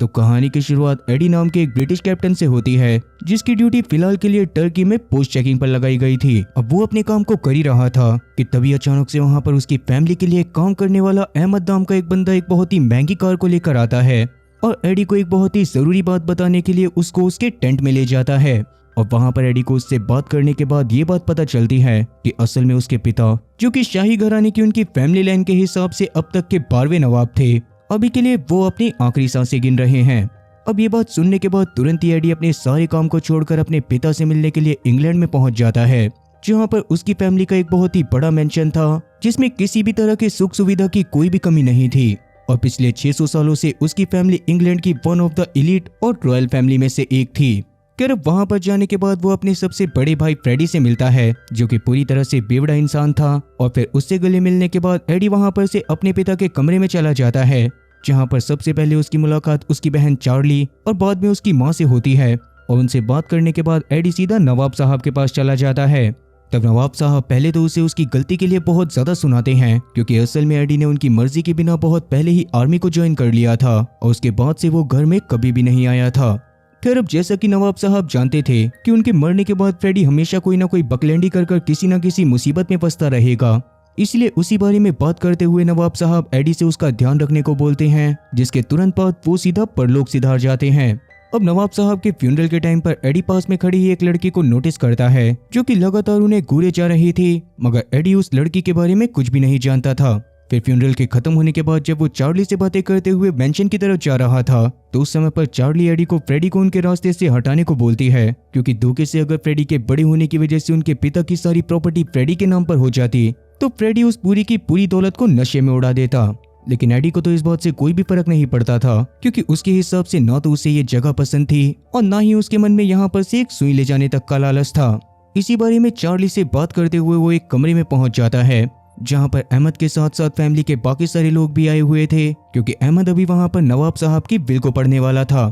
तो कहानी की शुरुआत एडी नाम के एक ब्रिटिश कैप्टन से होती है, जिसकी ड्यूटी फिलहाल के लिए टर्की में पोस्ट चेकिंग पर लगाई गई थी। अब वो अपने काम को कर ही रहा था कि तभी अचानक से वहाँ पर उसकी फैमिली के लिए काम करने वाला अहमद नाम का एक बंदा एक बहुत ही महंगी कार को लेकर आता है और एडी को एक बहुत ही जरूरी बात बताने के लिए उसको उसके टेंट में ले जाता है। और वहाँ पर एडी को उससे बात करने के बाद ये बात पता चलती है कि असल में उसके पिता, जो कि शाही घराने की उनकी फैमिली लाइन के हिसाब से अब तक के 12वें नवाब थे, अभी के लिए वो अपनी आखिरी सांसें गिन रहे हैं। अब ये बात सुनने के बाद तुरंत ही एडी अपने सारे काम को छोड़कर अपने पिता से मिलने के लिए इंग्लैंड में पहुंच जाता है, जहाँ पर उसकी फैमिली का एक बहुत ही बड़ा मेंशन था, जिसमें किसी भी तरह की सुख सुविधा की कोई भी कमी नहीं थी। और पिछले 600 सालों से उसकी फैमिली इंग्लैंड की वन ऑफ द एलीट और रॉयल फैमिली में से एक थी। खैर वहां पर जाने के बाद वो अपने सबसे बड़े भाई फ्रेडी से मिलता है, जो कि पूरी तरह से बेवड़ा इंसान था। और फिर उससे गले मिलने के बाद एडी वहां पर से अपने पिता के कमरे में चला जाता है, जहां पर सबसे पहले उसकी मुलाकात उसकी बहन चार्ली और बाद में उसकी माँ से होती है। और उनसे बात करने के बाद एडी सीधा नवाब साहब के पास चला जाता है। तब नवाब साहब पहले तो उसे उसकी गलती के लिए बहुत ज्यादा सुनाते हैं, क्योंकि असल में एडी ने उनकी मर्जी के बिना बहुत पहले ही आर्मी को ज्वाइन कर लिया था और उसके बाद से वो घर में कभी भी नहीं आया था। खैर अब जैसा कि नवाब साहब जानते थे कि उनके मरने के बाद फ्रेडी हमेशा कोई ना कोई बकलैंडी कर किसी न किसी मुसीबत में फंसता रहेगा, इसलिए उसी बारे में बात करते हुए नवाब साहब एडी से उसका ध्यान रखने को बोलते हैं, जिसके तुरंत बाद वो सीधा परलोक सिधार जाते हैं। अब नवाब साहब के फ्यूनरल के टाइम पर एडी पास में खड़ी एक लड़की को नोटिस करता है, जो कि लगातार उन्हें घूरे जा रही थी, मगर एडी उस लड़की के बारे में कुछ भी नहीं जानता था। फिर फ्यूनरल के खत्म होने के बाद जब वो चार्ली से बातें करते हुए मेंशन की तरफ जा रहा था, तो उस समय पर चार्ली एडी को फ्रेडी को उनके रास्ते से हटाने को बोलती है, क्योंकि धोखे से अगर फ्रेडी के बड़े होने की वजह से उनके पिता की सारी प्रॉपर्टी फ्रेडी के नाम पर हो जाती, तो फ्रेडी उस पूरी की पूरी दौलत को नशे में उड़ा देता। लेकिन एडी को तो इस बात से कोई भी फर्क नहीं पड़ता था, क्योंकि उसके हिसाब से ना तो उसे ये जगह पसंद थी और ना ही उसके मन में यहाँ पर से एक सुई ले जाने तक का लालच था। इसी बारे में चार्ली से बात करते हुए वो एक कमरे में पहुंच जाता है, जहां पर अहमद के साथ साथ फैमिली के बाकी सारे लोग भी आए हुए थे, क्योंकि अहमद अभी वहां पर नवाब साहब की विल को पढ़ने वाला था।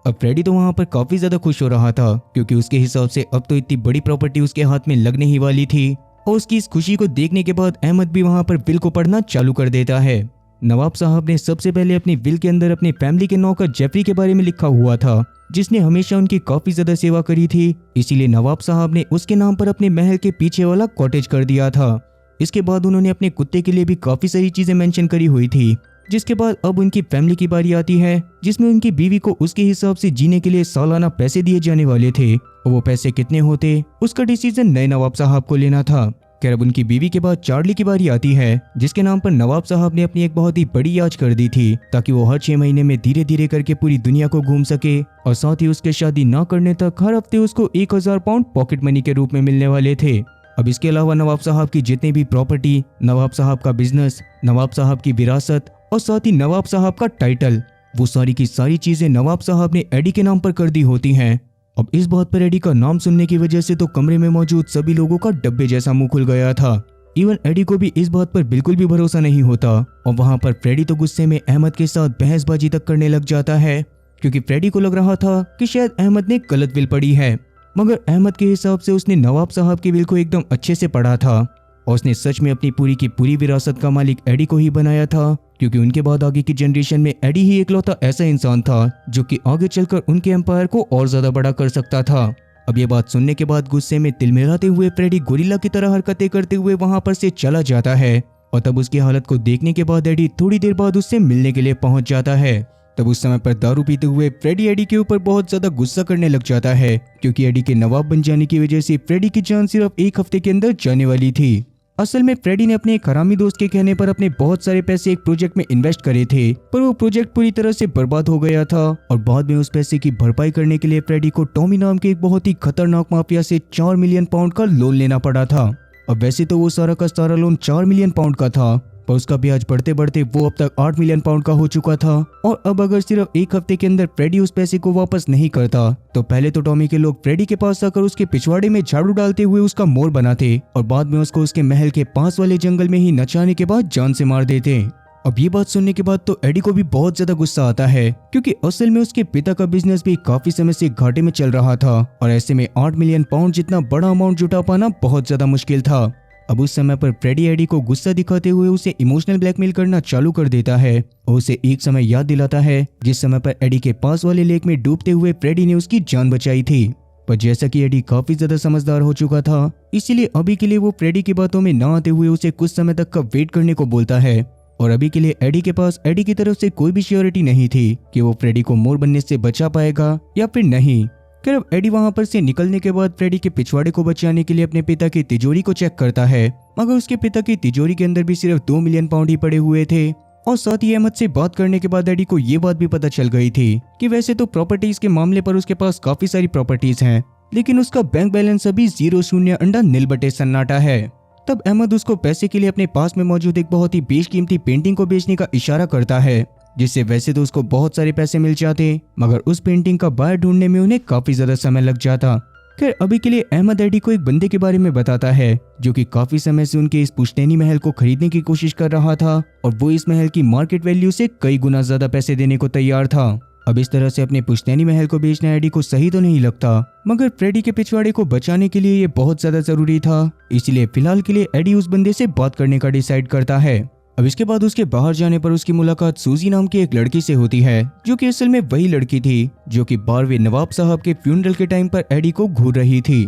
अब फ्रेडी तो वहां पर काफी ज्यादा खुश हो रहा था, क्योंकि उसके हिसाब से अब तो इतनी बड़ी प्रॉपर्टी उसके हाथ में लगने ही वाली थी। और उसकी इस खुशी को देखने के बाद अहमद भी वहां पर विल को पढ़ना चालू कर देता है। नवाब साहब ने सबसे पहले अपनी विल के अंदर अपनी फैमिली के नौकर जेफरी के बारे में लिखा हुआ था, जिसने हमेशा उनकी काफी ज्यादा सेवा करी थी, इसीलिए नवाब साहब ने उसके नाम पर अपने महल के पीछे वाला कॉटेज कर दिया था। इसके बाद उन्होंने अपने कुत्ते के लिए भी काफी सारी चीजें मेंशन करी हुई थी, जिसके बाद अब उनकी फैमिली की बारी आती है, जिसमें उनकी बीवी को उसके हिसाब से जीने के लिए सालाना पैसे दिए जाने वाले थे, और वो पैसे कितने होते उसका डिसीजन नए नवाब साहब को लेना था। खैर अब उनकी बीवी के बाद चार्ली की बारी आती है, जिसके नाम पर नवाब साहब ने अपनी एक बहुत ही बड़ी याच कर दी थी, ताकि वो हर 6 महीने में धीरे धीरे करके पूरी दुनिया को घूम सके, और साथ ही उसके शादी न करने तक हर हफ्ते उसको 1000 पाउंड पॉकेट मनी के रूप में मिलने वाले थे। अब इसके अलावा नवाब साहब की जितनी भी प्रॉपर्टी, नवाब साहब का बिजनेस, नवाब साहब की विरासत और साथ ही नवाब साहब का टाइटल, वो सारी की सारी चीजें नवाब साहब ने एडी के नाम पर कर दी होती हैं। अब इस बात पर एडी का नाम सुनने की वजह से तो कमरे में मौजूद सभी लोगों का डब्बे जैसा मुंह खुल गया था। इवन एडी को भी इस बात पर बिल्कुल भी भरोसा नहीं होता, और वहां पर फ्रेडी तो गुस्से में अहमद के साथ बहसबाजी तक करने लग जाता है, क्योंकि फ्रेडी को लग रहा था कि शायद अहमद ने गलत विल पढ़ी है, मगर अहमद के हिसाब से उसने नवाब साहब की विल को एकदम अच्छे से पढ़ा था, और उसने सच में अपनी पूरी की पूरी विरासत का मालिक एडी को ही बनाया था, क्योंकि उनके बाद आगे की जनरेशन में एडी ही इकलौता ऐसा इंसान था जो कि आगे चलकर उनके एम्पायर को और ज्यादा बड़ा कर सकता था। अब ये बात सुनने के बाद गुस्से में तिलमिलाते हुए फ्रेडी गोरिल्ला की तरह हरकतें करते हुए वहां पर से चला जाता है, और तब उसकी हालत को देखने के बाद एडी थोड़ी देर बाद उससे मिलने के लिए पहुंच जाता है। तब उस समय पर दारू पीते हुए फ्रेडी एडी के ऊपर बहुत ज्यादा गुस्सा करने लग जाता है, क्योंकि एडी के नवाब बन जाने की वजह से फ्रेडी की जान सिर्फ 1 हफ्ते के अंदर जाने वाली थी। असल में फ्रेडी ने अपने एक हरामी दोस्त के कहने पर अपने बहुत सारे पैसे एक प्रोजेक्ट में इन्वेस्ट करे थे, पर वो प्रोजेक्ट पूरी तरह से बर्बाद हो गया था, और बाद में उस पैसे की भरपाई करने के लिए फ्रेडी को टॉमी नाम के एक बहुत ही खतरनाक माफिया से 4 मिलियन पाउंड का लोन लेना पड़ा था। अब वैसे तो वो सारा का सारा लोन 4 मिलियन पाउंड का था, पर उसका ब्याज बढ़ते बढ़ते वो अब तक 8 मिलियन पाउंड का हो चुका था, और अब अगर सिर्फ 1 हफ्ते के अंदर फ्रेडी उस पैसे को वापस नहीं करता, तो पहले तो टॉमी के लोग फ्रेडी के पास आकर उसके पिछवाड़े में झाड़ू डालते हुए उसका मोर बनाते, और बाद में उसको उसके महल के पास वाले जंगल में ही नचाने के बाद जान से मार देते। अब ये बात सुनने के बाद तो एडी को भी बहुत ज्यादा गुस्सा आता है, क्योंकि असल में उसके पिता का बिजनेस भी काफी समय से घाटे में चल रहा था, और ऐसे में 8 मिलियन पाउंड जितना बड़ा अमाउंट जुटा पाना बहुत ज्यादा मुश्किल था। अब उस समय पर फ्रेडी एडी को गुस्सा दिखाते हुए उसे इमोशनल ब्लैकमेल करना चालू कर देता है और उसे एक समय याद दिलाता है जिस समय पर एडी के पास वाले लेक में डूबते हुए फ्रेडी ने उसकी जान बचाई थी। पर जैसा कि एडी काफी ज्यादा समझदार हो चुका था, इसीलिए अभी के लिए वो फ्रेडी की बातों में ना आते हुए उसे कुछ समय तक का वेट करने को बोलता है। और अभी के लिए एडी के पास एडी की तरफ से कोई भी श्योरिटी नहीं थी कि वो फ्रेडी को मोर बनने से बचा पाएगा या फिर नहीं। फिर अब एडी वहां पर से निकलने के बाद फ्रेडी के पिछवाड़े को बचाने के लिए अपने पिता की तिजोरी को चेक करता है, मगर उसके पिता की तिजोरी के अंदर भी सिर्फ 2 मिलियन पाउंड ही पड़े हुए थे। और साथ ही अहमद से बात करने के बाद एडी को ये बात भी पता चल गई थी कि वैसे तो प्रॉपर्टीज के मामले पर उसके पास काफी सारी प्रॉपर्टीज हैं, लेकिन उसका बैंक बैलेंस अभी 0 सन्नाटा है। तब अहमद उसको पैसे के लिए अपने पास में मौजूद एक बहुत ही बेशकीमती पेंटिंग को बेचने का इशारा करता है, जिससे वैसे तो उसको बहुत सारे पैसे मिल जाते, मगर उस पेंटिंग का बायर ढूंढने में उन्हें काफी ज्यादा समय लग जाता। खैर अभी के लिए अहमद एडी को एक बंदे के बारे में बताता है जो कि काफी समय से उनके इस पुश्तैनी महल को खरीदने की कोशिश कर रहा था और वो इस महल की मार्केट वैल्यू से कई गुना ज्यादा पैसे देने को तैयार था। अब इस तरह से अपने पुश्तैनी महल को बेचना एडी को सही तो नहीं लगता, मगर फ्रेडी के पिछवाड़े को बचाने के लिए ये बहुत ज्यादा जरूरी था। इसलिए फिलहाल के लिए एडी उस बंदे से बात करने का डिसाइड करता है। अब इसके बाद उसके बाहर जाने पर उसकी मुलाकात सूजी नाम की एक लड़की से होती है, जो कि असल में वही लड़की थी जो कि 12वें नवाब साहब के फ्यूनरल के टाइम पर एडी को घूर रही थी।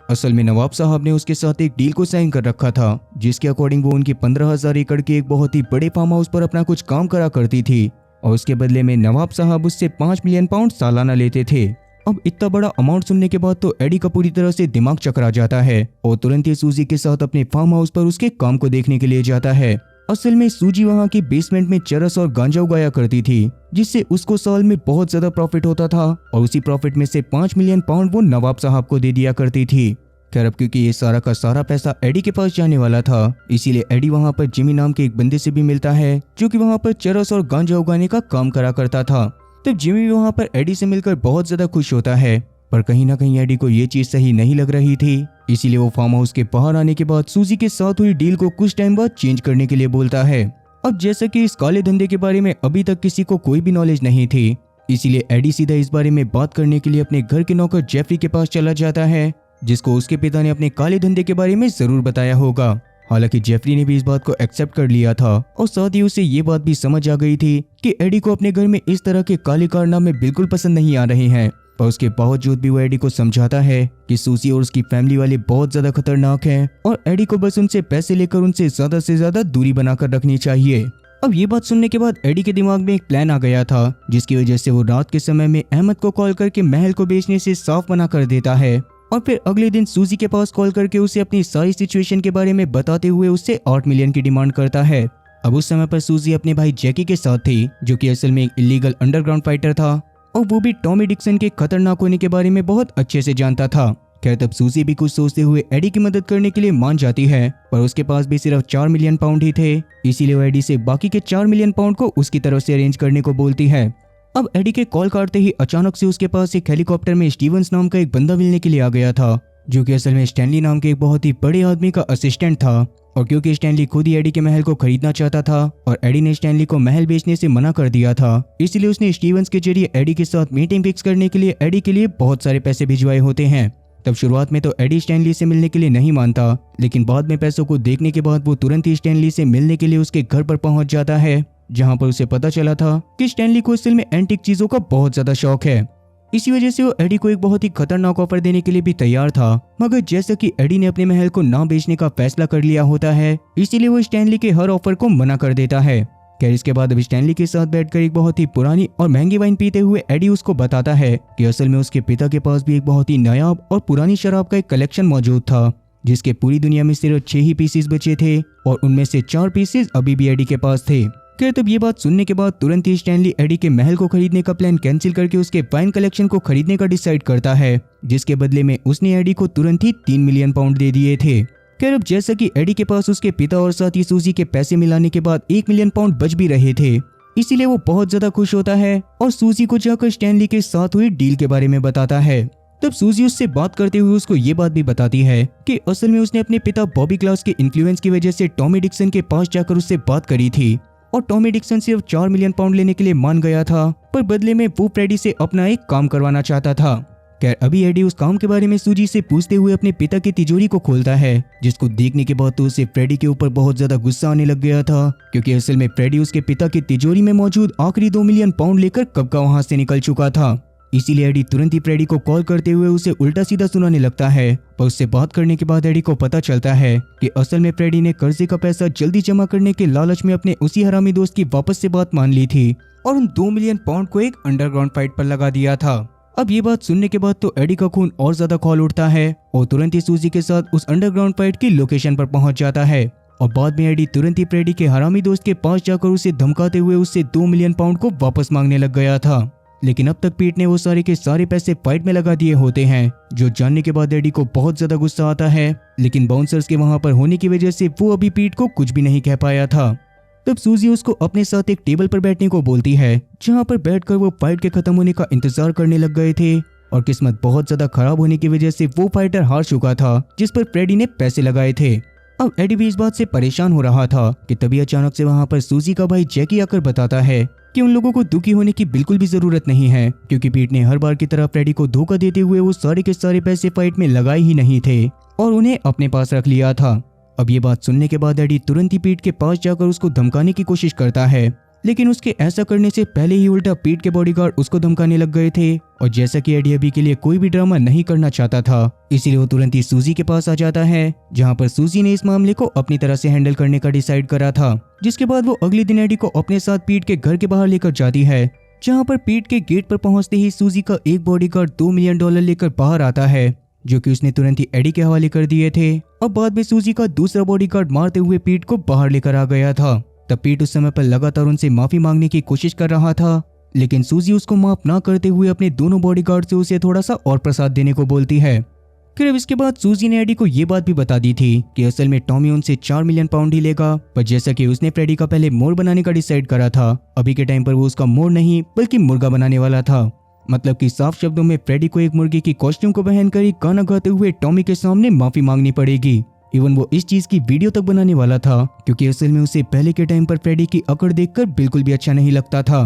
असल में नवाब साहब ने उसके साथ एक डील को साइन कर रखा था, जिसके अकॉर्डिंग वो उनकी 15,000 एकड़ के एक बहुत ही बड़े फार्म हाउस पर अपना कुछ काम करा करती थी और उसके बदले में नवाब साहब उससे 5 मिलियन पाउंड सालाना लेते थे। अब इतना बड़ा अमाउंट सुनने के बाद तो एडी का पूरी तरह से दिमाग चकरा जाता है और तुरंत ही सूजी के साथ अपने फार्म हाउस पर उसके काम को देखने के लिए जाता है। असल में सूजी वहां की बेसमेंट में चरस और गांजा उगाया करती थी, जिससे उसको साल में बहुत ज्यादा प्रॉफिट होता था और उसी प्रॉफिट में से 5 मिलियन पाउंड वो नवाब साहब को दे दिया करती थी। खैर अब क्योंकि ये सारा का सारा पैसा एडी के पास जाने वाला था, इसीलिए एडी वहां पर जिमी नाम के एक बंदे से भी मिलता है जो कि वहां पर चरस और गांजा उगाने का काम करा करता था। तब जिमी भी वहां पर एडी से मिलकर बहुत ज्यादा खुश होता है, पर कहीं ना कहीं एडी को ये चीज सही नहीं लग रही थी। इसीलिए वो फार्म हाउस के बाहर आने के बाद सूजी के साथ हुई डील को कुछ टाइम बाद चेंज करने के लिए बोलता है। अब जैसा कि इस काले धंधे के बारे में अभी तक किसी को कोई भी नॉलेज नहीं थी, इसीलिए एडी सीधा इस बारे में बात करने के लिए अपने घर के नौकर जेफरी के पास चला जाता है, जिसको उसके पिता ने अपने काले धंधे के बारे में जरूर बताया होगा। हालांकि जेफरी ने भी इस बात को एक्सेप्ट कर लिया था और साथ ही उसे ये बात भी समझ आ गई थी कि एडी को अपने घर में इस तरह के काले कारनामे बिल्कुल पसंद नहीं आ रहे हैं। पर उसके बावजूद भी वो एडी को समझाता है कि सूजी और उसकी फैमिली वाले बहुत ज्यादा खतरनाक हैं और एडी को बस उनसे पैसे लेकर उनसे ज्यादा दूरी बनाकर रखनी चाहिए। अब ये बात सुनने के बाद एडी के दिमाग में एक प्लान आ गया था, जिसकी वजह से वो रात के समय में अहमद को कॉल करके महल को बेचने से साफ मना कर देता है और फिर अगले दिन सूजी के पास कॉल करके उसे अपनी सारी सिचुएशन के बारे में बताते हुए उससे 8 मिलियन की डिमांड करता है। अब उस समय पर सूजी अपने भाई जैकी के साथ थी, जो कि असल में एक इलीगल अंडरग्राउंड फाइटर था और वो भी टॉमी डिक्सन के खतरनाक होने के बारे में बहुत अच्छे से जानता था। खैर तब सूजी भी कुछ सोचते हुए एडी की मदद करने के लिए मान जाती है, पर उसके पास भी सिर्फ 4 मिलियन पाउंड ही थे, इसीलिए वो एडी से बाकी के 4 मिलियन पाउंड को उसकी तरफ से अरेंज करने को बोलती है। अब एडी के कॉल काटते ही अचानक से उसके पास एक हेलीकॉप्टर में स्टीवंस नाम का एक बंदा मिलने के लिए आ गया था, जो कि असल में स्टैनली नाम के एक बहुत ही बड़े आदमी का असिस्टेंट था। और क्योंकि स्टैनली खुद ही एडी के महल को खरीदना चाहता था और एडी ने स्टैनली को महल बेचने से मना कर दिया था, इसलिए उसने स्टीवंस के जरिए एडी के साथ मीटिंग फिक्स करने के लिए एडी के लिए बहुत सारे पैसे भिजवाए होते हैं। तब शुरुआत में तो एडी स्टैनली से मिलने के लिए नहीं मानता, लेकिन बाद में पैसों को देखने के बाद वो तुरंत ही स्टैनली से मिलने के लिए उसके घर पर पहुंच जाता है, जहां पर उसे पता चला था कि स्टैनली को असल में एंटीक चीजों का बहुत ज्यादा शौक है। इसी वजह से वो एडी को एक बहुत ही खतरनाक ऑफर देने के लिए भी तैयार था, मगर जैसा कि एडी ने अपने महल को ना बेचने का फैसला कर लिया होता है, इसीलिए वो स्टैनली के हर ऑफर को मना कर देता है। खैर इसके बाद अब स्टैनली के साथ बैठकर एक बहुत ही पुरानी और महंगी वाइन पीते हुए एडी उसको बताता है कि असल में उसके पिता के पास भी एक बहुत ही नायाब और पुरानी शराब का एक कलेक्शन मौजूद था, जिसके पूरी दुनिया में सिर्फ 6 ही पीसेस बचे थे और उनमें से 4 पीसेस अभी भी एडी के पास थे। खैर तब ये बात सुनने के बाद तुरंत ही स्टैनली एडी के महल को खरीदने का प्लान कैंसिल करके उसके वाइन कलेक्शन को खरीदने का डिसाइड करता है, जिसके बदले में उसने एडी को तुरंत ही 3 मिलियन पाउंड दे दिए थे। खैर अब जैसा कि एडी के पास उसके पिता और साथ ही सूजी के पैसे मिलाने के बाद 1 मिलियन पाउंड बच भी रहे थे, इसीलिए वो बहुत ज्यादा खुश होता है और सूजी को जाकर स्टैनली के साथ हुई डील के बारे में बताता है। तब सूजी उससे बात करते हुए उसको ये बात भी बताती है कि असल में उसने अपने पिता बॉबी क्लास के इन्फ्लुएंस की वजह से टॉमी डिक्सन के पास जाकर उससे बात करी थी और टॉमी डिक्सन सिर्फ 4 मिलियन पाउंड लेने के लिए मान गया था, पर बदले में वो फ्रेडी से अपना एक काम करवाना चाहता था। खैर अभी एडी उस काम के बारे में सूजी से पूछते हुए अपने पिता की तिजोरी को खोलता है, जिसको देखने के बाद तो उसे फ्रेडी के ऊपर बहुत ज्यादा गुस्सा आने लग गया था, क्योंकि असल में फ्रेडी उसके पिता की तिजोरी में मौजूद आखिरी 2 मिलियन पाउंड लेकर कब का वहां से निकल चुका था। इसीलिए एडी तुरंत ही फ्रेडी को कॉल करते हुए उसे उल्टा सीधा सुनाने लगता है। पर उससे बात करने के बाद एडी को पता चलता है कि असल में फ्रेडी ने कर्जे का पैसा जल्दी जमा करने के लालच में अपने उसी हरामी दोस्त की वापस से बात मान ली थी और उन 2 मिलियन पाउंड को एक अंडरग्राउंड फाइट पर लगा दिया था। अब ये बात सुनने के बाद तो एडी का खून और ज्यादा खौल उठता है और तुरंत ही सूजी के साथ उस अंडरग्राउंड फाइट की लोकेशन पर पहुंच जाता है। और बाद में एडी तुरंत ही फ्रेडी के हरामी दोस्त के पास जाकर उसे धमकाते हुए उससे 2 मिलियन पाउंड को वापस मांगने लग गया था। लेकिन अब तक पीट ने वो सारे के सारे पैसे फाइट में लगा दिए होते हैं, जो जानने के बाद एडी को बहुत ज्यादा गुस्सा आता है। लेकिन बाउंसर्स के वहां पर होने की वजह से वो अभी पीट को कुछ भी नहीं कह पाया था। तब सूजी उसको अपने साथ एक टेबल पर बैठने को बोलती है, जहां पर बैठकर वो फाइट के खत्म होने का इंतजार करने लग गए थे। और किस्मत बहुत ज्यादा खराब होने की वजह से वो फाइटर हार चुका था जिस पर फ्रेडी ने पैसे लगाए थे। अब एडी भी इस बात से परेशान हो रहा था कि तभी अचानक से वहां पर सूजी का भाई जैकी आकर बताता है कि उन लोगों को दुखी होने की बिल्कुल भी जरूरत नहीं है, क्योंकि पीट ने हर बार की तरह फ्रेडी को धोखा देते हुए वो सारे के सारे पैसे फाइट में लगाए ही नहीं थे और उन्हें अपने पास रख लिया था। अब ये बात सुनने के बाद एडी तुरंत ही पीट के पास जाकर उसको धमकाने की कोशिश करता है, लेकिन उसके ऐसा करने से पहले ही उल्टा पीट के बॉडीगार्ड उसको धमकाने लग गए थे। और जैसा कि एडी अभी के लिए कोई भी ड्रामा नहीं करना चाहता था, इसीलिए वो तुरंत ही सूजी के पास आ जाता है, जहां पर सूजी ने इस मामले को अपनी तरह से हैंडल करने का डिसाइड करा था। जिसके बाद वो अगले दिन एडी को अपने साथ पीट के घर के बाहर लेकर जाती है, जहां पर पीट के गेट पर पहुंचते ही सूजी का एक बॉडीगार्ड $2 मिलियन लेकर बाहर आता है, जो कि उसने तुरंत ही एडी के हवाले कर दिए थे। अब बाद में सूजी का दूसरा बॉडीगार्ड मारते हुए पीट को बाहर लेकर आ गया था। तब पीट उस समय पर लगातार उनसे माफी मांगने की कोशिश कर रहा था, लेकिन सूजी उसको माफ ना करते हुए अपने दोनों बॉडीगार्ड से उसे थोड़ा सा और प्रसाद देने को बोलती है। फिर अब इसके बाद सूजी ने एडी को ये बात भी बता दी थी कि असल में टॉमी उनसे 4 मिलियन पाउंड ही लेगा, पर जैसा कि उसने फ्रेडी का पहले मोर बनाने का डिसाइड करा था, अभी के टाइम पर वो उसका मोर नहीं बल्कि मुर्गा बनाने वाला था। मतलब कि साफ शब्दों में फ्रेडी को एक मुर्गे की कॉस्ट्यूम को पहनकर ही गाना गाते हुए टॉमी के सामने माफी मांगनी पड़ेगी। इवन वो इस चीज की वीडियो तक बनाने वाला था, क्योंकि असल में उसे पहले के टाइम पर फ्रेडी की अकड़ देखकर बिल्कुल भी अच्छा नहीं लगता था।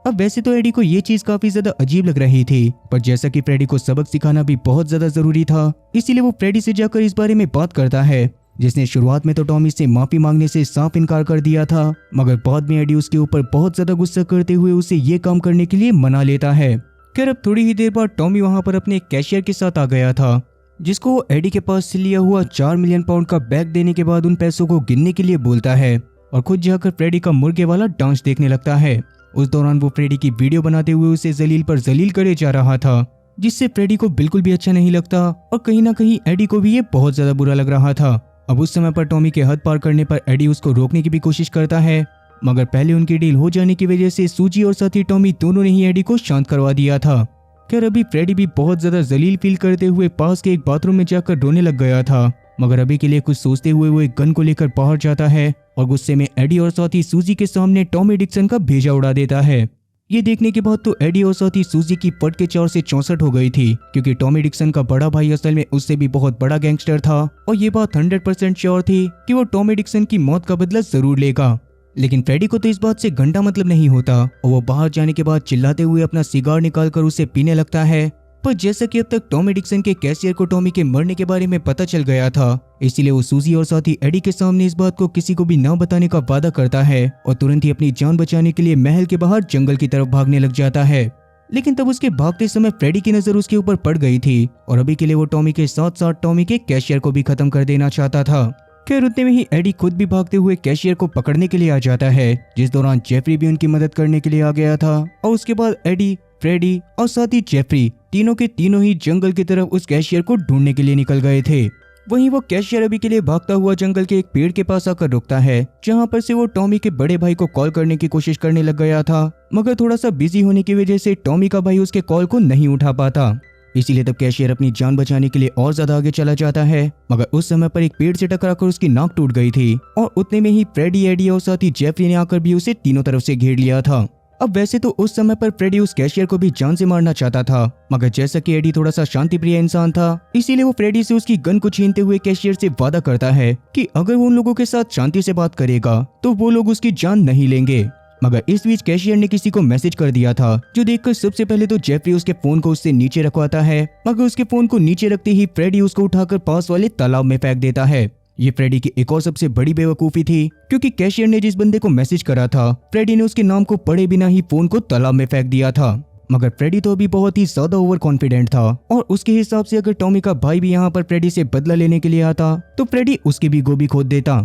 अब वैसे तो एडी को ये चीज काफी ज्यादा अजीब लग रही थी, पर जैसा कि फ्रेडी को सबक सिखाना भी बहुत ज्यादा जरूरी था, इसीलिए वो फ्रेडी से जाकर इस बारे में बात करता है, जिसने शुरुआत में तो टॉमी से माफी मांगने से साफ इनकार कर दिया था, मगर बाद में एडी उसके ऊपर बहुत ज्यादा गुस्सा करते हुए उसे ये काम करने के लिए मना लेता है। खैर अब थोड़ी ही देर बाद टॉमी वहां पर अपने कैशियर के साथ आ गया था, जिसको वो एडी के पास से लिया हुआ 4 मिलियन पाउंड का बैग देने के बाद उन पैसों को गिनने के लिए बोलता है और खुद जाकर फ्रेडी का मुर्गे वाला डांस देखने लगता है। उस दौरान वो फ्रेडी की वीडियो बनाते हुए उसे जलील पर जलील करे जा रहा था, जिससे फ्रेडी को बिल्कुल भी अच्छा नहीं लगता और कहीं ना कहीं एडी को भी ये बहुत ज्यादा बुरा लग रहा था। अब उस समय पर टॉमी के हद पार करने पर एडी उसको रोकने की भी कोशिश करता है, मगर पहले उनकी डील हो जाने की वजह से सूजी और साथी टॉमी दोनों ने ही एडी को शांत करवा दिया था। खैर अभी फ्रेडी भी बहुत ज्यादा जलील फील करते हुए पास के एक बाथरूम में जाकर रोने लग गया था, मगर अभी के लिए कुछ सोचते हुए वो एक गन को लेकर बाहर जाता है और गुस्से में एडी और साथी सूजी के सामने टॉमी डिक्सन का भेजा उड़ा देता है। ये देखने के बाद तो एडी और साथी सूजी की पट के 4 से 64 हो गई थी, क्योंकि टॉमी डिक्सन का बड़ा भाई असल में उससे भी बहुत बड़ा गैंगस्टर था और ये बात 100% श्योर थी कि वो टॉमी डिक्सन की मौत का बदला जरूर लेगा। लेकिन फ्रेडी को तो इस बात से घंटा मतलब नहीं होता और वो बाहर जाने के बाद चिल्लाते हुए अपना सिगार निकालकर उसे पीने लगता है। पर जैसा कि अब तक टॉमी डिक्सन के कैशियर को टॉमी के मरने के बारे में पता चल गया था, इसीलिए वो सूजी और साथी एडी के सामने इस बात को किसी को भी न बताने का वादा करता है और तुरंत ही अपनी जान बचाने के लिए महल के बाहर जंगल की तरफ भागने लग जाता है। लेकिन तब उसके भागते समय फ्रेडी की नजर उसके ऊपर पड़ गई थी और अभी के लिए वो टॉमी के साथ साथ टॉमी के कैशियर को भी खत्म कर देना चाहता था। खैर उतने में ही एडी खुद भी भागते हुए कैशियर को पकड़ने के लिए आ जाता है, जिस दौरान जेफरी भी उनकी मदद करने के लिए आ गया था। और उसके बाद एडी, फ्रेडी और साथ ही जेफरी तीनों के तीनों ही जंगल की तरफ उस कैशियर को ढूंढने के लिए निकल गए थे। वहीं वो कैशियर अभी के लिए भागता हुआ जंगल के एक पेड़ के पास आकर रुकता है, जहां पर से वो टॉमी के बड़े भाई को कॉल करने की कोशिश करने लग गया था, मगर थोड़ा सा बिजी होने की वजह से टॉमी का भाई उसके कॉल को नहीं उठा पाता। इसीलिए तब कैशियर अपनी जान बचाने के लिए और ज्यादा आगे चला जाता है, मगर उस समय पर एक पेड़ से टकराकर उसकी नाक टूट गई थी और उतने में ही फ्रेडी, एडी और साथ ही जेफरी ने आकर भी उसे तीनों तरफ से घेर लिया था। अब वैसे तो उस समय पर फ्रेडी उस कैशियर को भी जान से मारना चाहता था, मगर जैसा कि एडी थोड़ा सा शांति प्रिय इंसान था, इसीलिए वो फ्रेडी से उसकी गन को छीनते हुए कैशियर से वादा करता है कि अगर वो उन लोगों के साथ शांति से बात करेगा तो वो लोग उसकी जान नहीं लेंगे। मगर इस बीच कैशियर ने किसी को मैसेज कर दिया था, जो देखकर सबसे पहले तो जेफरी उसके फोन को उससे नीचे रखवाता है, मगर उसके फोन को नीचे रखते ही फ्रेडी उसको उठाकर पास वाले तालाब में फेंक देता है। ये फ्रेडी की एक और सबसे बड़ी बेवकूफी थी, क्योंकि कैशियर ने जिस बंदे को मैसेज करा था, फ्रेडी ने उसके नाम को पढ़े बिना ही फोन को तालाब में फेंक दिया था। मगर फ्रेडी तो अभी बहुत ही ज्यादा ओवर कॉन्फिडेंट था और उसके हिसाब से अगर टॉमी का भाई भी यहाँ पर फ्रेडी से बदला लेने के लिए आता तो फ्रेडी उसकी भी गोभी खोद देता।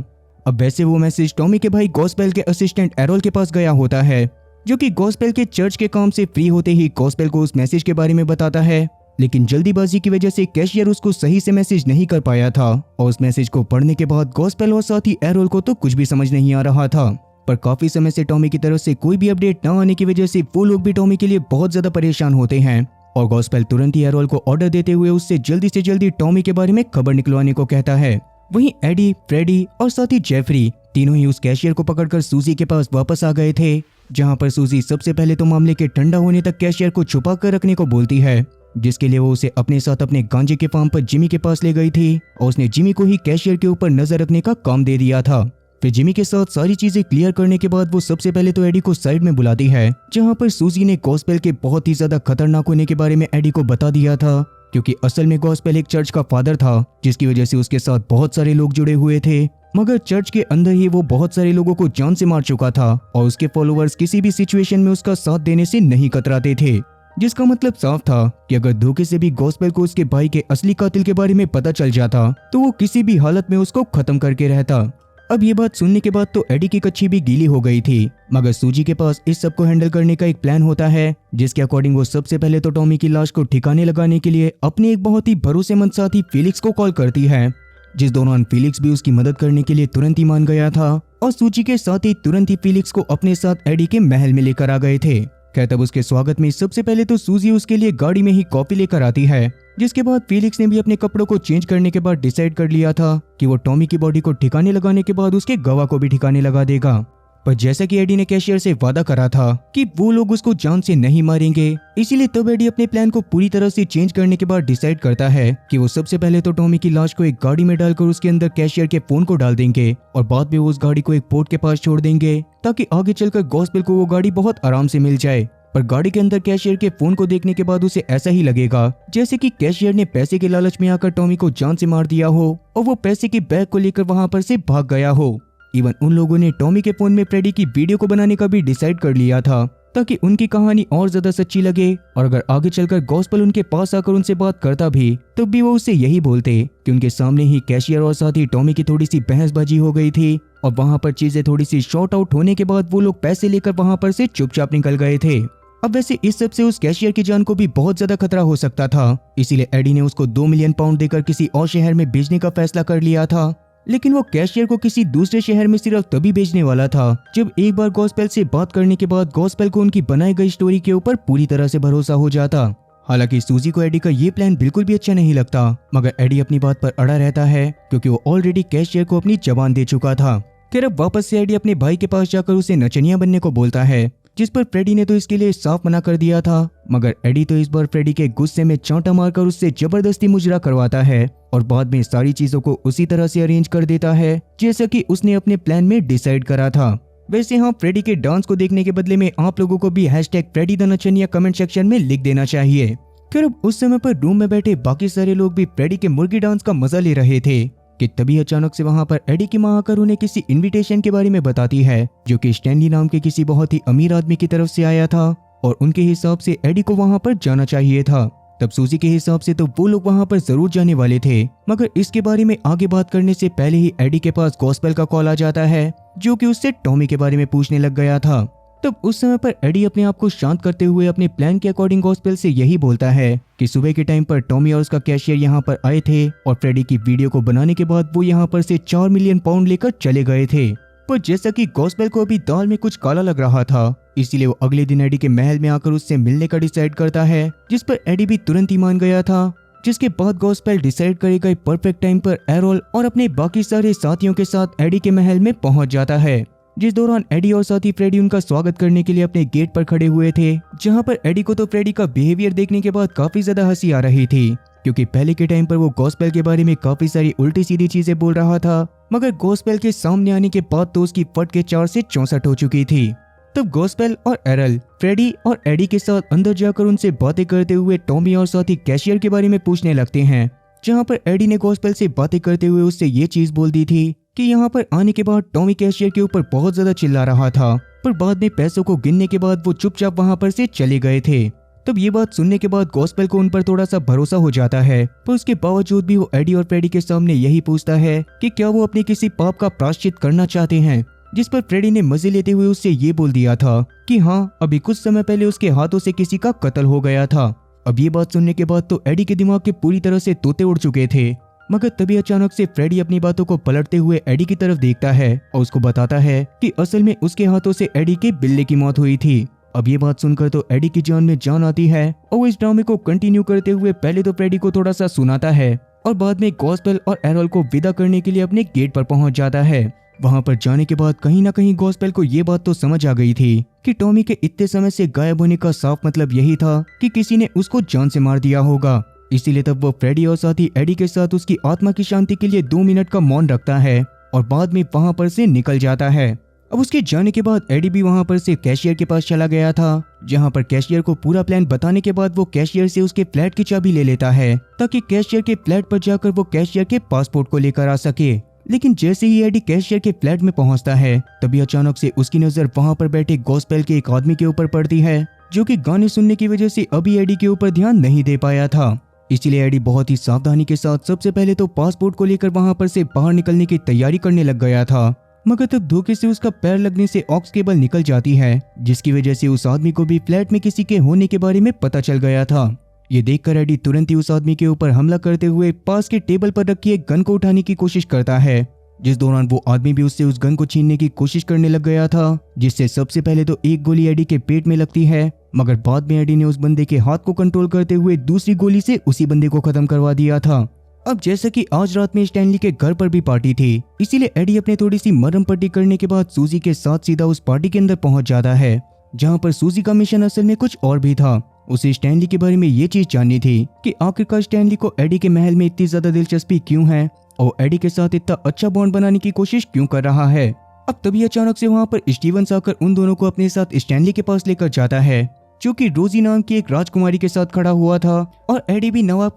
अब वैसे वो मैसेज टॉमी के भाई गॉस्पेल के असिस्टेंट एरोल के पास गया होता है, जो कि गॉस्पेल के चर्च के काम से फ्री होते ही गॉस्पेल को उस मैसेज के बारे में बताता है। लेकिन जल्दीबाजी की वजह से कैशियर उसको सही से मैसेज नहीं कर पाया था और उस मैसेज को पढ़ने के बाद गॉस्पेल और साथ ही एरोल को तो कुछ भी समझ नहीं आ रहा था। पर काफी समय से टॉमी की तरफ से कोई भी अपडेट न आने की वजह से वो लोग भी टॉमी के लिए बहुत ज्यादा परेशान होते हैं और गॉस्पेल तुरंत ही एरोल को ऑर्डर देते हुए उससे जल्दी से जल्दी टॉमी के बारे में खबर निकलवाने को कहता है। वहीं एडी, फ्रेडी और साथ ही जेफरी तीनों ही उस कैशियर को पकड़कर सूजी के पास वापस आ गए थे, जहां पर सूजी सबसे पहले तो मामले के ठंडा होने तक कैशियर को छुपा कर रखने को बोलती है, जिसके लिए वो उसे अपने साथ अपने गांजे के फार्म पर जिमी के पास ले गई थी और उसने जिमी को ही कैशियर के ऊपर नजर रखने का काम दे दिया था। फिर जिमी के साथ सारी चीजें क्लियर करने के बाद वो सबसे पहले तो एडी को साइड में बुलाती है, जहां पर सूजी ने गॉस्पेल के बहुत ही ज्यादा खतरनाक होने के बारे में एडी को बता दिया था, क्योंकि असल में गॉस्पेल एक चर्च का फादर था, जिसकी वजह से उसके साथ बहुत सारे लोग जुड़े हुए थे, मगर चर्च के अंदर ही वो बहुत सारे लोगों को जान से मार चुका था और उसके फॉलोअर्स किसी भी सिचुएशन में उसका साथ देने से नहीं कतराते थे, जिसका मतलब साफ था कि अगर धोखे से भी गॉस्पेल को उसके भाई के असली कातिल के बारे में पता चल जाता तो वो किसी भी हालत में उसको खत्म करके रहता। अब ये बात सुनने के बाद तो एडी की कच्छी भी गीली हो गई थी, मगर सूजी के पास इस सब को हैंडल करने का एक प्लान होता है, जिसके अकॉर्डिंग वो सबसे पहले तो टॉमी की लाश को ठिकाने लगाने के लिए अपने एक बहुत ही भरोसेमंद साथी फिलिक्स को कॉल करती है, जिस दौरान फिलिक्स भी उसकी मदद करने के लिए तुरंत ही मान गया था और सूजी के साथ ही तुरंत ही फिलिक्स को अपने साथ एडी के महल में लेकर आ गए थे। खैर तब उसके स्वागत में सबसे पहले तो सूजी उसके लिए गाड़ी में ही कॉफी लेकर आती है, जिसके बाद फिलिक्स ने भी अपने कपड़ों को चेंज करने के बाद डिसाइड कर लिया था कि वो टॉमी की बॉडी को ठिकाने लगाने के बाद उसके गवाह को भी ठिकाने लगा देगा। पर जैसा कि एडी ने कैशियर से वादा करा था कि वो लोग उसको जान से नहीं मारेंगे, इसीलिए तब एडी अपने प्लान को पूरी तरह से चेंज करने के बाद डिसाइड करता है कि वो सबसे पहले तो टॉमी की लाश को एक गाड़ी में डालकर उसके अंदर कैशियर के फोन को डाल देंगे और बाद में वो उस गाड़ी को एक पोर्ट के पास छोड़ देंगे, ताकि आगे चलकर गॉस्पेल को वो गाड़ी बहुत आराम से मिल जाए। पर गाड़ी के अंदर कैशियर के फोन को देखने के बाद उसे ऐसा ही लगेगा जैसे कि कैशियर ने पैसे के लालच में आकर टॉमी को जान से मार दिया हो और वो पैसे के बैग को लेकर वहां पर से भाग गया हो। इवन उन लोगों ने टॉमी के फोन में फ्रेडी की वीडियो को बनाने का भी डिसाइड कर लिया था, ताकि उनकी कहानी और ज्यादा सच्ची लगे और अगर आगे चलकर गॉस्पेल उनके पास आकर उनसे बात करता भी तो भी वो उससे यही बोलते कि उनके सामने ही कैशियर और साथ ही टॉमी की थोड़ी सी बहसबाजी हो गई थी और वहां पर चीजें थोड़ी सी शॉर्ट आउट होने के बाद वो लोग पैसे लेकर वहां पर से चुपचाप निकल गए थे। अब वैसे इस सब से उस कैशियर की जान को भी बहुत ज्यादा खतरा हो सकता था, इसीलिए एडी ने उसको 2 मिलियन पाउंड देकर किसी और शहर में भेजने का फैसला कर लिया था। लेकिन वो कैशियर को किसी दूसरे शहर में सिर्फ तभी भेजने वाला था जब एक बार गॉस्पेल से बात करने के बाद गॉस्पेल को उनकी बनाई गई स्टोरी के ऊपर पूरी तरह से भरोसा हो जाता। हालांकि सूजी को एडी का ये प्लान बिल्कुल भी अच्छा नहीं लगता, मगर एडी अपनी बात पर अड़ा रहता है क्योंकि वो ऑलरेडी कैशियर को अपनी जबान दे चुका था। फिर अब वापस से एडी अपने भाई के पास जाकर उसे नचनिया बनने को बोलता है, जिस पर फ्रेडी ने तो इसके लिए साफ मना कर दिया था, मगर एडी तो इस बार फ्रेडी के गुस्से में चांटा मारकर उससे जबरदस्ती मुजरा करवाता है और बाद में सारी चीजों को उसी तरह से अरेंज कर देता है जैसा कि उसने अपने प्लान में डिसाइड करा था। वैसे हाँ, फ्रेडी के डांस को देखने के बदले में आप लोगों को भी #फ्रेडी द नचनिया कमेंट सेक्शन में लिख देना चाहिए। फिर अब उस समय पर रूम में बैठे बाकी सारे लोग भी फ्रेडी के मुर्गी डांस का मजा ले रहे थे कि तभी अचानक से वहां पर एडी की मां आकर उन्हें किसी इनविटेशन के बारे में बताती है, जो कि स्टैनली नाम के किसी बहुत ही अमीर आदमी की तरफ से आया था और उनके हिसाब से एडी को वहां पर जाना चाहिए था। तब सूजी के हिसाब से तो वो लोग वहां पर जरूर जाने वाले थे, मगर इसके बारे में आगे बात करने से पहले ही एडी के पास गॉस्पेल का कॉल आ जाता है, जो कि उससे टॉमी के बारे में पूछने लग गया था। तब उस समय पर एडी अपने आप को शांत करते हुए अपने प्लान के अकॉर्डिंग गॉस्पेल से यही बोलता है कि सुबह के टाइम पर टॉमी और उसका कैशियर यहाँ पर आए थे और फ्रेडी की वीडियो को बनाने के बाद वो यहाँ पर से 4 मिलियन पाउंड लेकर चले गए थे। पर जैसा कि गॉस्पेल को अभी दाल में कुछ काला लग रहा था, इसीलिए वो अगले दिन एडी के महल में आकर उससे मिलने का डिसाइड करता है, जिस पर एडी भी तुरंत ही मान गया था। जिसके बाद गॉस्पेल डिसाइड करेगा परफेक्ट टाइम पर एरोल और अपने बाकी सारे साथियों के साथ एडी के महल में पहुंच जाता है, जिस दौरान एडी और साथी फ्रेडी उनका स्वागत करने के लिए अपने गेट पर खड़े हुए थे, जहां पर एडी को तो फ्रेडी का बिहेवियर देखने के बाद काफी ज्यादा हंसी आ रही थी, क्योंकि पहले के टाइम पर वो गॉस्पेल के बारे में काफी सारी उल्टी सीधी चीजें बोल रहा था, मगर गॉस्पेल के सामने आने के बाद तो उसकी फट के 4 से 64 हो चुकी थी। तब गॉस्पेल और एरल फ्रेडी और एडी के साथ अंदर जाकर उनसे बातें करते हुए टॉमी और साथ ही कैशियर के बारे में पूछने लगते हैं, जहाँ पर एडी ने गॉस्पेल से बातें करते हुए उससे ये चीज बोल दी थी कि यहाँ पर आने के बाद टॉमी कैशियर के ऊपर बहुत ज्यादा चिल्ला रहा था, पर बाद में पैसों को गिनने के बाद वो चुपचाप वहाँ पर से चले गए थे। तब ये बात सुनने के बाद गॉस्पेल को उन पर थोड़ा सा भरोसा हो जाता है, पर उसके बावजूद भी वो एडी और फ्रेडी के सामने यही पूछता है कि क्या वो अपने किसी पाप का प्रायश्चित करना चाहते हैं, जिस पर फ्रेडी ने मजे लेते हुए उससे ये बोल दिया था कि हाँ, अभी कुछ समय पहले उसके हाथों से किसी का कत्ल हो गया था। अब ये बात सुनने के बाद तो एडी के दिमाग के पूरी तरह से तोते उड़ चुके थे, मगर तभी अचानक से फ्रेडी अपनी बातों को पलटते हुए एडी की तरफ देखता है और उसको बताता है कि असल में उसके हाथों से एडी के बिल्ली की मौत हुई थी। अब ये बात सुनकर तो एडी की जान में जान आती है और वो इस ड्रामे को कंटिन्यू करते हुए पहले तो फ्रेडी को थोड़ा सा सुनाता है और बाद में गॉस्पेल और एरल को विदा करने के लिए अपने गेट पर पहुंच जाता है। वहां पर जाने के बाद कहीं ना कहीं गॉस्पेल को ये बात तो समझ आ गई थी कि टॉमी के इतने समय से गायब होने का साफ मतलब यही था कि किसी ने उसको जान से मार दिया होगा। इसीलिए तब वो फ्रेडी और साथ ही एडी के साथ उसकी आत्मा की शांति के लिए 2 मिनट का मौन रखता है और बाद में वहां पर से निकल जाता है। अब उसके जाने के बाद एडी भी वहां पर से कैशियर के पास चला गया था, जहां पर कैशियर को पूरा प्लान बताने के बाद वो कैशियर से उसके फ्लैट की चाबी ले लेता है ताकि कैशियर के फ्लैट पर जाकर वो कैशियर के पासपोर्ट को लेकर आ सके। लेकिन जैसे ही एडी कैशियर के फ्लैट में पहुंचता है तभी अचानक से उसकी नजर वहां पर बैठे गॉस्पेल के एक आदमी के ऊपर पड़ती है, जो कि गाने सुनने की वजह से अभी एडी के ऊपर ध्यान नहीं दे पाया था। इसलिए एडी बहुत ही सावधानी के साथ सबसे पहले तो पासपोर्ट को लेकर वहां पर से बाहर निकलने की तैयारी करने लग गया था, मगर तब धोखे से उसका पैर लगने से ऑक्स केबल निकल जाती है, जिसकी वजह से उस आदमी को भी फ्लैट में किसी के होने के बारे में पता चल गया था। ये देखकर एडी तुरंत ही उस आदमी के ऊपर हमला करते हुए पास के टेबल पर रखी एक गन को उठाने की कोशिश करता है, जिस दौरान वो आदमी भी उससे उस गन को छीनने की कोशिश करने लग गया था, जिससे सबसे पहले तो एक गोली एडी के पेट में लगती है, मगर बाद में एडी ने उस बंदे के हाथ को कंट्रोल करते हुए दूसरी गोली से उसी बंदे को खत्म करवा दिया था। अब जैसा कि आज रात में स्टैनली के घर पर भी पार्टी थी, इसीलिए एडी अपने थोड़ी सी मरहम पट्टी करने के बाद सूजी के साथ सीधा उस पार्टी के अंदर पहुंच जाता है, जहां पर सूजी का मिशन असल में कुछ और भी था। उसे स्टैनली के बारे में ये चीज जाननी थी कि आखिरकार स्टैनली को एडी के महल में इतनी ज्यादा दिलचस्पी क्यों है और एडी के साथ इतना अच्छा बॉन्ड बनाने की कोशिश क्यों कर रहा है। अब तभी अचानक से वहां पर स्टीवंस आकर उन दोनों को अपने साथ स्टैनली के पास लेकर जाता है, जो कि रोजी नाम की एक राजकुमारी के साथ खड़ा हुआ था और एडी भी नवाब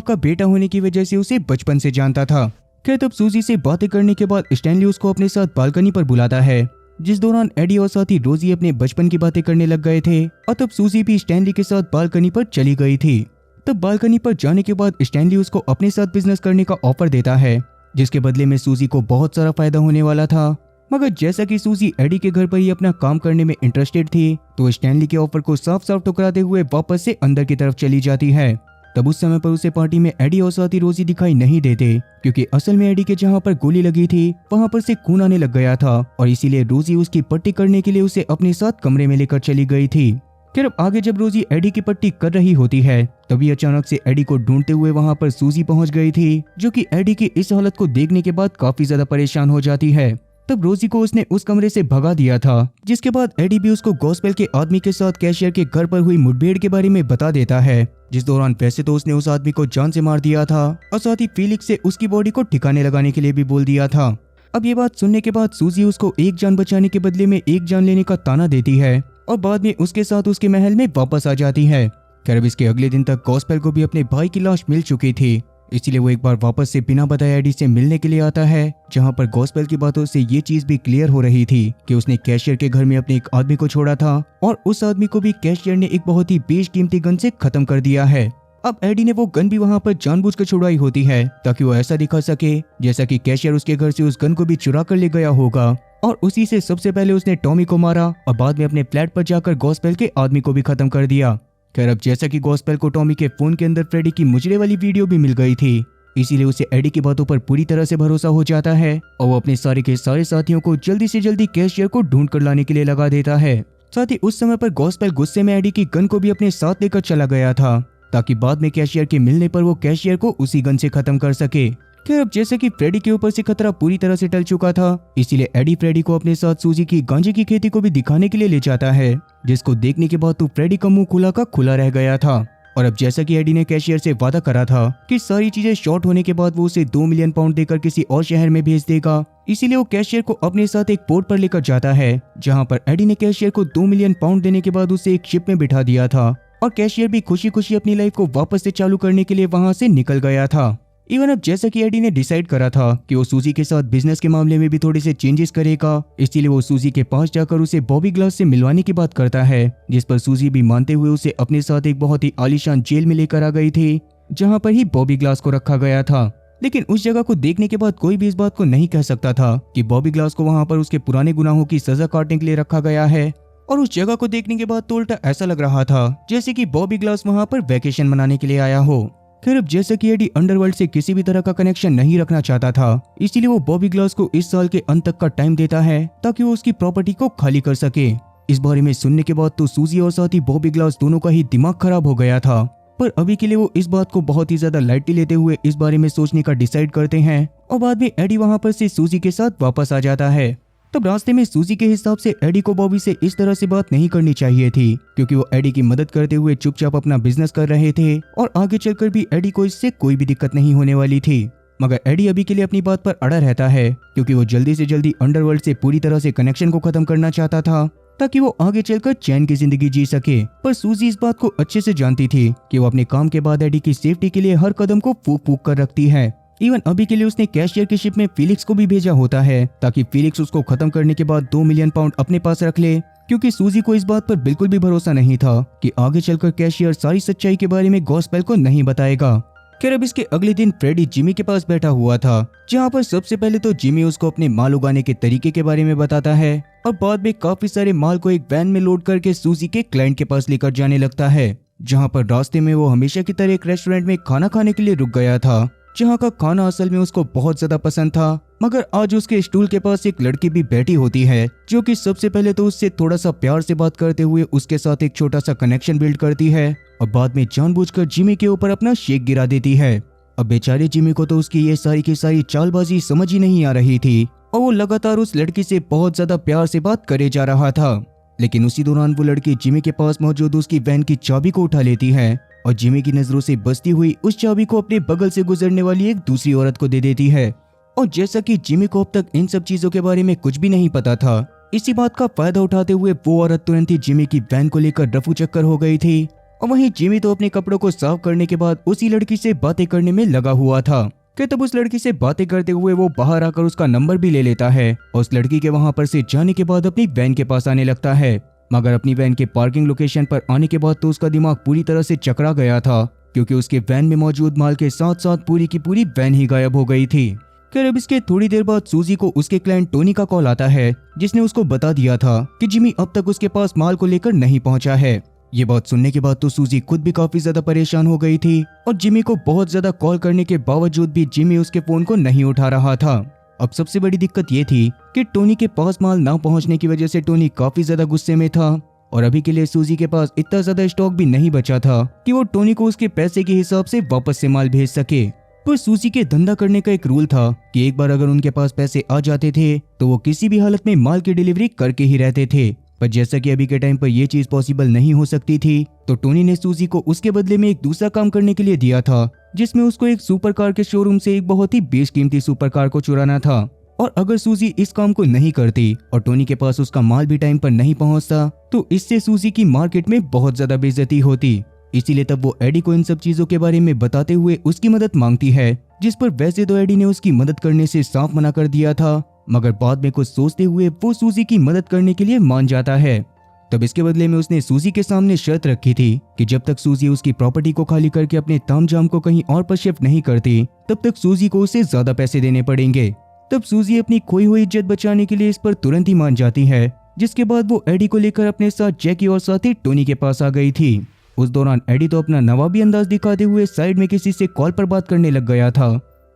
का बेटा होने की वजह से उसे बचपन से जानता था। खैर तब सूजी से बातें करने के बाद स्टैनली उसको अपने साथ बालकनी पर बुलाता है, जिस दौरान एडी और साथ ही रोजी अपने बचपन की बातें करने लग गए थे और तब सूजी भी स्टैनली के साथ बालकनी पर चली गई थी। तब बालकनी पर जाने के बाद स्टैनली उसको अपने साथ बिजनेस करने का ऑफर देता है, जिसके बदले में सूजी को बहुत सारा फायदा होने वाला था। मगर जैसा कि सूजी एडी के घर पर ही अपना काम करने में इंटरेस्टेड थी, तो स्टैनली के ऑफर को साफ साफ ठुकराते हुए वापस से अंदर की तरफ चली जाती है। तब उस समय पर उसे पार्टी में एडी और साथ ही रोजी दिखाई नहीं देते, क्योंकि असल में एडी के जहां पर गोली लगी थी वहां पर से खून आने लग गया था और इसीलिए रोजी उसकी पट्टी करने के लिए उसे अपने साथ कमरे में लेकर चली गई थी। फिर अब आगे जब रोजी एडी की पट्टी कर रही होती है तभी अचानक से एडी को ढूंढते हुए वहां पर सूजी पहुंच गई थी, जो कि एडी की इस हालत को देखने के बाद काफी ज्यादा परेशान हो जाती है। तब रोजी को उसने उस कमरे से भगा दिया था, जिसके बाद एडी भी उसको गॉस्पेल के आदमी के साथ कैशियर के घर पर हुई मुठभेड़ के बारे में बता देता है, जिस दौरान वैसे तो उसने उस आदमी को जान से मार दिया था और साथ ही फीलिक्स से उसकी बॉडी को ठिकाने लगाने के लिए भी बोल दिया था। अब ये बात सुनने के बाद सूजी उसको एक जान बचाने के बदले में एक जान लेने का ताना देती है और बाद में उसके साथ उसके महल में वापस आ जाती है। खैर अब इसके अगले दिन तक गॉस्पेल को भी अपने भाई की लाश मिल चुकी थी, इसलिए वो एक बार वापस से बिना बताए एडी से मिलने के लिए आता है, जहां पर गॉस्पेल की बातों से ये चीज भी क्लियर हो रही थी कि उसने कैशियर के घर में अपने एक आदमी को छोड़ा था और उस आदमी को भी कैशियर ने एक बहुत ही बेशकीमती गन से खत्म कर दिया है। अब एडी ने वो गन भी वहां पर जानबूझकर छुड़वाई होती है ताकि वो ऐसा दिखा सके जैसा कि कैशियर उसके घर से उस गन को भी चुरा कर ले गया होगा और उसी से सबसे पहले उसने टॉमी को मारा और बाद में अपने फ्लैट पर जाकर गॉस्पेल के आदमी को भी खत्म कर दिया। खैर अब जैसा कि गॉस्पेल को टॉमी के फोन के अंदर फ्रेडी की मुजरे वाली वीडियो भी मिल गई थी, इसीलिए उसे एडी की बातों पर पूरी तरह से भरोसा हो जाता है और वो अपने सारे के सारे साथियों को जल्दी से जल्दी कैशियर को ढूंढ कर लाने के लिए लगा देता है। साथ ही उस समय पर गॉस्पेल गुस्से में एडी की गन को भी अपने साथ लेकर चला गया था ताकि बाद में कैशियर के मिलने पर वो कैशियर को उसी गन से खत्म कर सके। खैर अब जैसे कि फ्रेडी के ऊपर से खतरा पूरी तरह से टल चुका था, इसीलिए एडी फ्रेडी को अपने साथ सूजी की गांजे की खेती को भी दिखाने के लिए ले जाता है, जिसको देखने के बाद तो फ्रेडी का मुंह खुला का खुला रह गया था। और अब जैसा कि एडी ने कैशियर से वादा करा था कि सारी चीजें शॉर्ट होने के बाद वो उसे 2 मिलियन पाउंड देकर किसी और शहर में भेज देगा, इसीलिए वो कैशियर को अपने साथ एक पोर्ट पर लेकर जाता है, जहां पर एडी ने कैशियर को 2 मिलियन पाउंड देने के बाद उसे एक शिप में बिठा दिया था और कैशियर भी खुशी खुशी अपनी लाइफ को वापस से चालू करने के लिए वहां से निकल गया था। इवन अब जैसा कि एडी ने डिसाइड करा था कि वो सूजी के साथ बिजनेस के मामले में भी थोड़े से चेंजेस करेगा, इसीलिए वो सूजी के पास जाकर उसे बॉबी ग्लास से मिलवाने की बात करता है, जिस पर सूजी भी मानते हुए उसे अपने साथ एक बहुत ही आलीशान जेल में लेकर आ गई थी, जहां पर ही बॉबी ग्लास को रखा गया था। लेकिन उस जगह को देखने के बाद कोई भी इस बात को नहीं कह सकता था कि बॉबी ग्लास को वहां पर उसके पुराने गुनाहों की सजा काटने के लिए रखा गया है। और उस जगह को देखने के बाद तो उल्टा ऐसा लग रहा था जैसे कि बॉबी ग्लास वहां पर वैकेशन मनाने के लिए आया हो। खैर अब जैसा कि एडी अंडरवर्ल्ड से किसी भी तरह का कनेक्शन नहीं रखना चाहता था, इसीलिए वो बॉबी ग्लास को इस साल के अंत तक का टाइम देता है ताकि वो उसकी प्रॉपर्टी को खाली कर सके। इस बारे में सुनने के बाद तो सूजी और साथ ही बॉबी ग्लास दोनों का ही दिमाग खराब हो गया था, पर अभी के लिए वो इस बात को बहुत ही ज्यादा लाइटली लेते हुए इस बारे में सोचने का डिसाइड करते हैं और बाद में एडी वहां पर से सूजी के साथ वापस आ जाता है। तब रास्ते में सूजी के हिसाब से एडी को बॉबी से इस तरह से बात नहीं करनी चाहिए थी, क्योंकि वो एडी की मदद करते हुए चुपचाप अपना बिजनेस कर रहे थे और आगे चलकर भी एडी को इससे कोई भी दिक्कत नहीं होने वाली थी। मगर एडी अभी के लिए अपनी बात पर अड़ा रहता है, क्योंकि वो जल्दी से जल्दी अंडरवर्ल्ड से पूरी तरह से कनेक्शन को खत्म करना चाहता था ताकि वो आगे चलकर चैन की जिंदगी जी सके। पर सूजी इस बात को अच्छे से जानती थी कि वो अपने काम के बाद एडी की सेफ्टी के लिए हर कदम को फूक फूक कर रखती है। इवन अभी के लिए उसने कैशियर की शिप में फिलिक्स को भी भेजा होता है ताकि फिलिक्स उसको खत्म करने के बाद 2 मिलियन पाउंड अपने पास रख ले, क्योंकि सूजी को इस बात पर बिल्कुल भी भरोसा नहीं था कि आगे चलकर कैशियर सारी सच्चाई के बारे में गॉस्पेल को नहीं बताएगा। खैर अब इसके अगले दिन फ्रेडी जिमी के पास बैठा हुआ था, जहाँ पर सबसे पहले तो जिमी उसको अपने माल उगाने के तरीके के बारे में बताता है और बाद में काफी सारे माल को एक वैन में लोड करके सूजी के क्लाइंट के पास लेकर जाने लगता है, जहाँ पर रास्ते में वो हमेशा की तरह एक रेस्टोरेंट में खाना खाने के लिए रुक गया था, जहाँ का खाना असल में उसको बहुत ज्यादा पसंद था। मगर आज उसके स्टूल के पास एक लड़की भी बैठी होती है, जो कि सबसे पहले तो उससे थोड़ा सा प्यार से बात करते हुए उसके साथ एक छोटा सा कनेक्शन बिल्ड करती है और बाद में जानबूझकर जिमी के ऊपर अपना शेक गिरा देती है। अब बेचारे जिमी को तो उसकी ये सारी की सारी चालबाजी समझ ही नहीं आ रही थी और वो लगातार उस लड़की से बहुत ज्यादा प्यार से बात करे जा रहा था। लेकिन उसी दौरान वो लड़की जिमी के पास मौजूद उसकी वैन की चाबी को उठा लेती है और जिमी की नजरों से बचती हुई उस चाबी को अपने बगल से गुजरने वाली एक दूसरी औरत को दे देती है। और जैसा कि जिमी को अब तक इन सब चीजों के बारे में कुछ भी नहीं पता था, इसी बात का फायदा उठाते हुए वो औरत तुरंत ही जिमी की वैन को लेकर रफू चक्कर हो गई थी। और वहीं जिमी तो अपने कपड़ों को साफ करने के बाद उसी लड़की से बातें करने में लगा हुआ था कि तब उस लड़की से बातें करते हुए वो बाहर आकर उसका नंबर भी ले लेता है और उस लड़की के वहां पर से जाने के बाद अपनी वैन के पास आने लगता है। मगर अपनी वैन के पार्किंग लोकेशन पर आने के बाद तो उसका दिमाग पूरी तरह से चकरा गया था, क्योंकि उसके वैन में मौजूद माल के साथ साथ पूरी की पूरी वैन ही गायब हो गई थी। खैर अब इसके थोड़ी देर बाद सूजी को उसके क्लाइंट टोनी का कॉल आता है, जिसने उसको बता दिया था कि जिमी अब तक उसके पास माल को लेकर नहीं पहुंचा है। ये बात सुनने के बाद तो सूजी खुद भी काफी ज्यादा परेशान हो गई थी और जिमी को बहुत ज्यादा कॉल करने के बावजूद भी जिमी उसके फोन को नहीं उठा रहा था। अब सबसे बड़ी दिक्कत ये थी कि टोनी के पास माल ना पहुंचने की वजह से टोनी काफी ज्यादा गुस्से में था और अभी के लिए सूजी के पास इतना ज्यादा स्टॉक भी नहीं बचा था कि वो टोनी को उसके पैसे के हिसाब से वापस से माल भेज सके। पर सूजी के धंधा करने का एक रूल था कि एक बार अगर उनके पास पैसे आ जाते थे तो वो किसी भी हालत में माल की डिलीवरी करके ही रहते थे। पर जैसा कि अभी के टाइम पर यह चीज पॉसिबल नहीं हो सकती थी, तो टोनी ने सूजी को उसके बदले में एक दूसरा काम करने के लिए दिया था, जिसमें उसको एक सुपर कार के शोरूम से एक बहुत ही बेशकीमती सुपर कार को चुराना था। और अगर सूजी इस काम को नहीं करती और टोनी के पास उसका माल भी टाइम पर नहीं पहुंचता, तो इससे सूजी की मार्केट में बहुत ज्यादा बेइज्जती होती। इसीलिए तब वो एडी को इन सब चीजों के बारे में बताते हुए उसकी मदद मांगती है, जिस पर वैसे तो एडी ने उसकी मदद करने से साफ मना कर दिया था, मगर बाद में कुछ सोचते हुए वो सूजी की मदद करने के लिए मान जाता है। तब इसके बदले में उसने सूजी के सामने शर्त रखी थी कि जब तक सूजी उसकी प्रॉपर्टी को खाली करके अपने तामझाम को कहीं और पर शिफ्ट नहीं करती, तब तक सूजी को उसे ज्यादा पैसे देने पड़ेंगे। तब सूजी अपनी खोई हुई इज्जत बचाने के लिए इस पर तुरंत ही मान जाती है, जिसके बाद वो एडी को लेकर अपने साथ जैकी और साथी टोनी के पास आ गई थी। उस दौरान एडी तो अपना नवाबी अंदाज दिखाते हुए साइड में किसी से कॉल पर बात करने लग गया था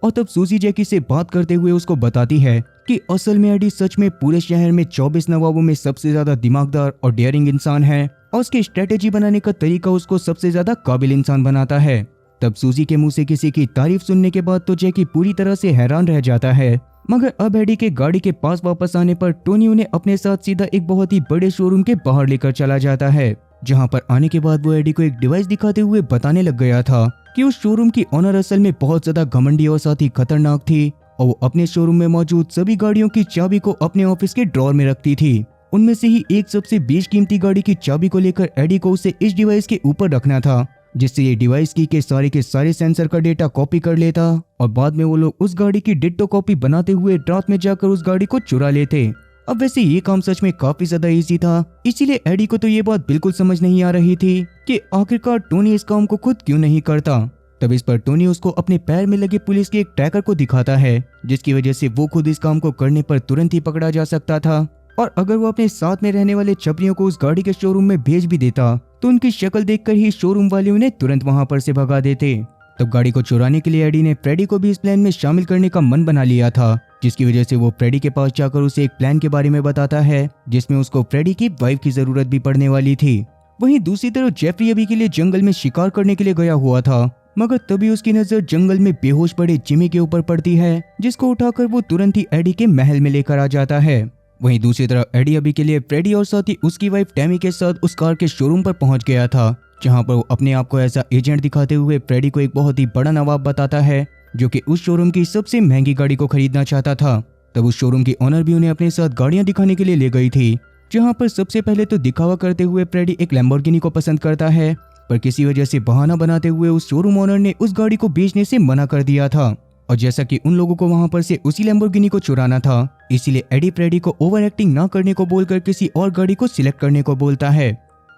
और तब सूजी जैकी से बात करते हुए उसको बताती है कि असल में एडी सच में पूरे शहर में 24 नवाबों में सबसे ज्यादा दिमागदार और डेयरिंग इंसान है और उसकी स्ट्रेटेजी बनाने का तरीका उसको सबसे ज्यादा काबिल इंसान बनाता है। तब सूजी के मुंह से किसी की तारीफ सुनने के बाद तो जैकी पूरी तरह से हैरान रह जाता है। मगर अब एडी के गाड़ी के पास वापस आने पर टोनी उन्हें अपने साथ सीधा एक बहुत ही बड़े शोरूम के बाहर लेकर चला जाता है, जहां पर आने के बाद वो एडी को एक डिवाइस दिखाते हुए बताने लग गया था कि उस शोरूम की ओनर असल में बहुत ज्यादा घमंडी और साथ ही खतरनाक थी और वो अपने शोरूम में मौजूद सभी गाड़ियों की चाबी को अपने ऑफिस के ड्रॉर में रखती थी। उनमें से ही एक सबसे बेशकीमती गाड़ी की चाबी को लेकर एडी को उसे इस डिवाइस के ऊपर रखना था, जिससे ये डिवाइस की के सारे सेंसर का डेटा कॉपी कर लेता और बाद में वो लोग उस गाड़ी की डिट्टो कॉपी बनाते हुए रात में जाकर उस गाड़ी को चुरा लेते। अब वैसे ये काम सच में काफी ज्यादा इजी था, इसीलिए एडी को तो ये बात बिल्कुल समझ नहीं आ रही थी कि आखिरकार टोनी इस काम को खुद क्यों नहीं करता। तब इस पर टोनी उसको अपने पैर में लगे पुलिस के एक ट्रैकर को दिखाता है, जिसकी वजह से वो खुद इस काम को करने पर तुरंत ही पकड़ा जा सकता था। और अगर वो अपने साथ में रहने वाले छपरियों को उस गाड़ी के शोरूम में भेज भी देता तो उनकी शक्ल देखकर ही शोरूम वाले उन्हें तुरंत वहां पर से भगा देते। तब गाड़ी को चुराने के लिए एडी ने फ्रेडी को भी इस प्लान में शामिल करने का मन बना लिया था, जिसकी वजह से वो फ्रेडी के पास जाकर उसे एक प्लान के बारे में बताता है जिसमें उसको फ्रेडी की वाइफ की जरूरत भी पड़ने वाली थी। वहीं दूसरी तरफ जेफरी अभी के लिए जंगल में शिकार करने के लिए गया हुआ था, मगर तभी उसकी नजर जंगल में बेहोश पड़े जिमी के ऊपर पड़ती है, जिसको उठाकर वो तुरंत ही एडी के महल में लेकर आ जाता है। वहीं दूसरी तरफ एडी अभी के लिए फ्रेडी और साथ ही उसकी वाइफ टैमी के साथ उस कार के शोरूम पर पहुंच गया था, जहां पर वो अपने आप को ऐसा एजेंट दिखाते हुए फ्रेडी को एक बहुत ही बड़ा नवाब बताता है जो कि उस शोरूम की सबसे महंगी गाड़ी को खरीदना चाहता था। तब उस शोरूम की ओनर भी उन्हें अपने साथ गाड़ियां दिखाने के लिए ले गई थी, जहां पर सबसे पहले तो दिखावा करते हुए फ्रेडी एक लैम्बोर्गिनी को पसंद करता है, पर किसी वजह से बहाना बनाते हुए उस शोरूम ओनर ने उस गाड़ी को बेचने से मना कर दिया था। और जैसा कि उन लोगों को वहां पर से उसी लैम्बोर्गिनी को चुराना था, इसीलिए एडी फ्रेडी को ओवर एक्टिंग ना करने को बोलकर किसी और गाड़ी को सिलेक्ट करने को बोलता है।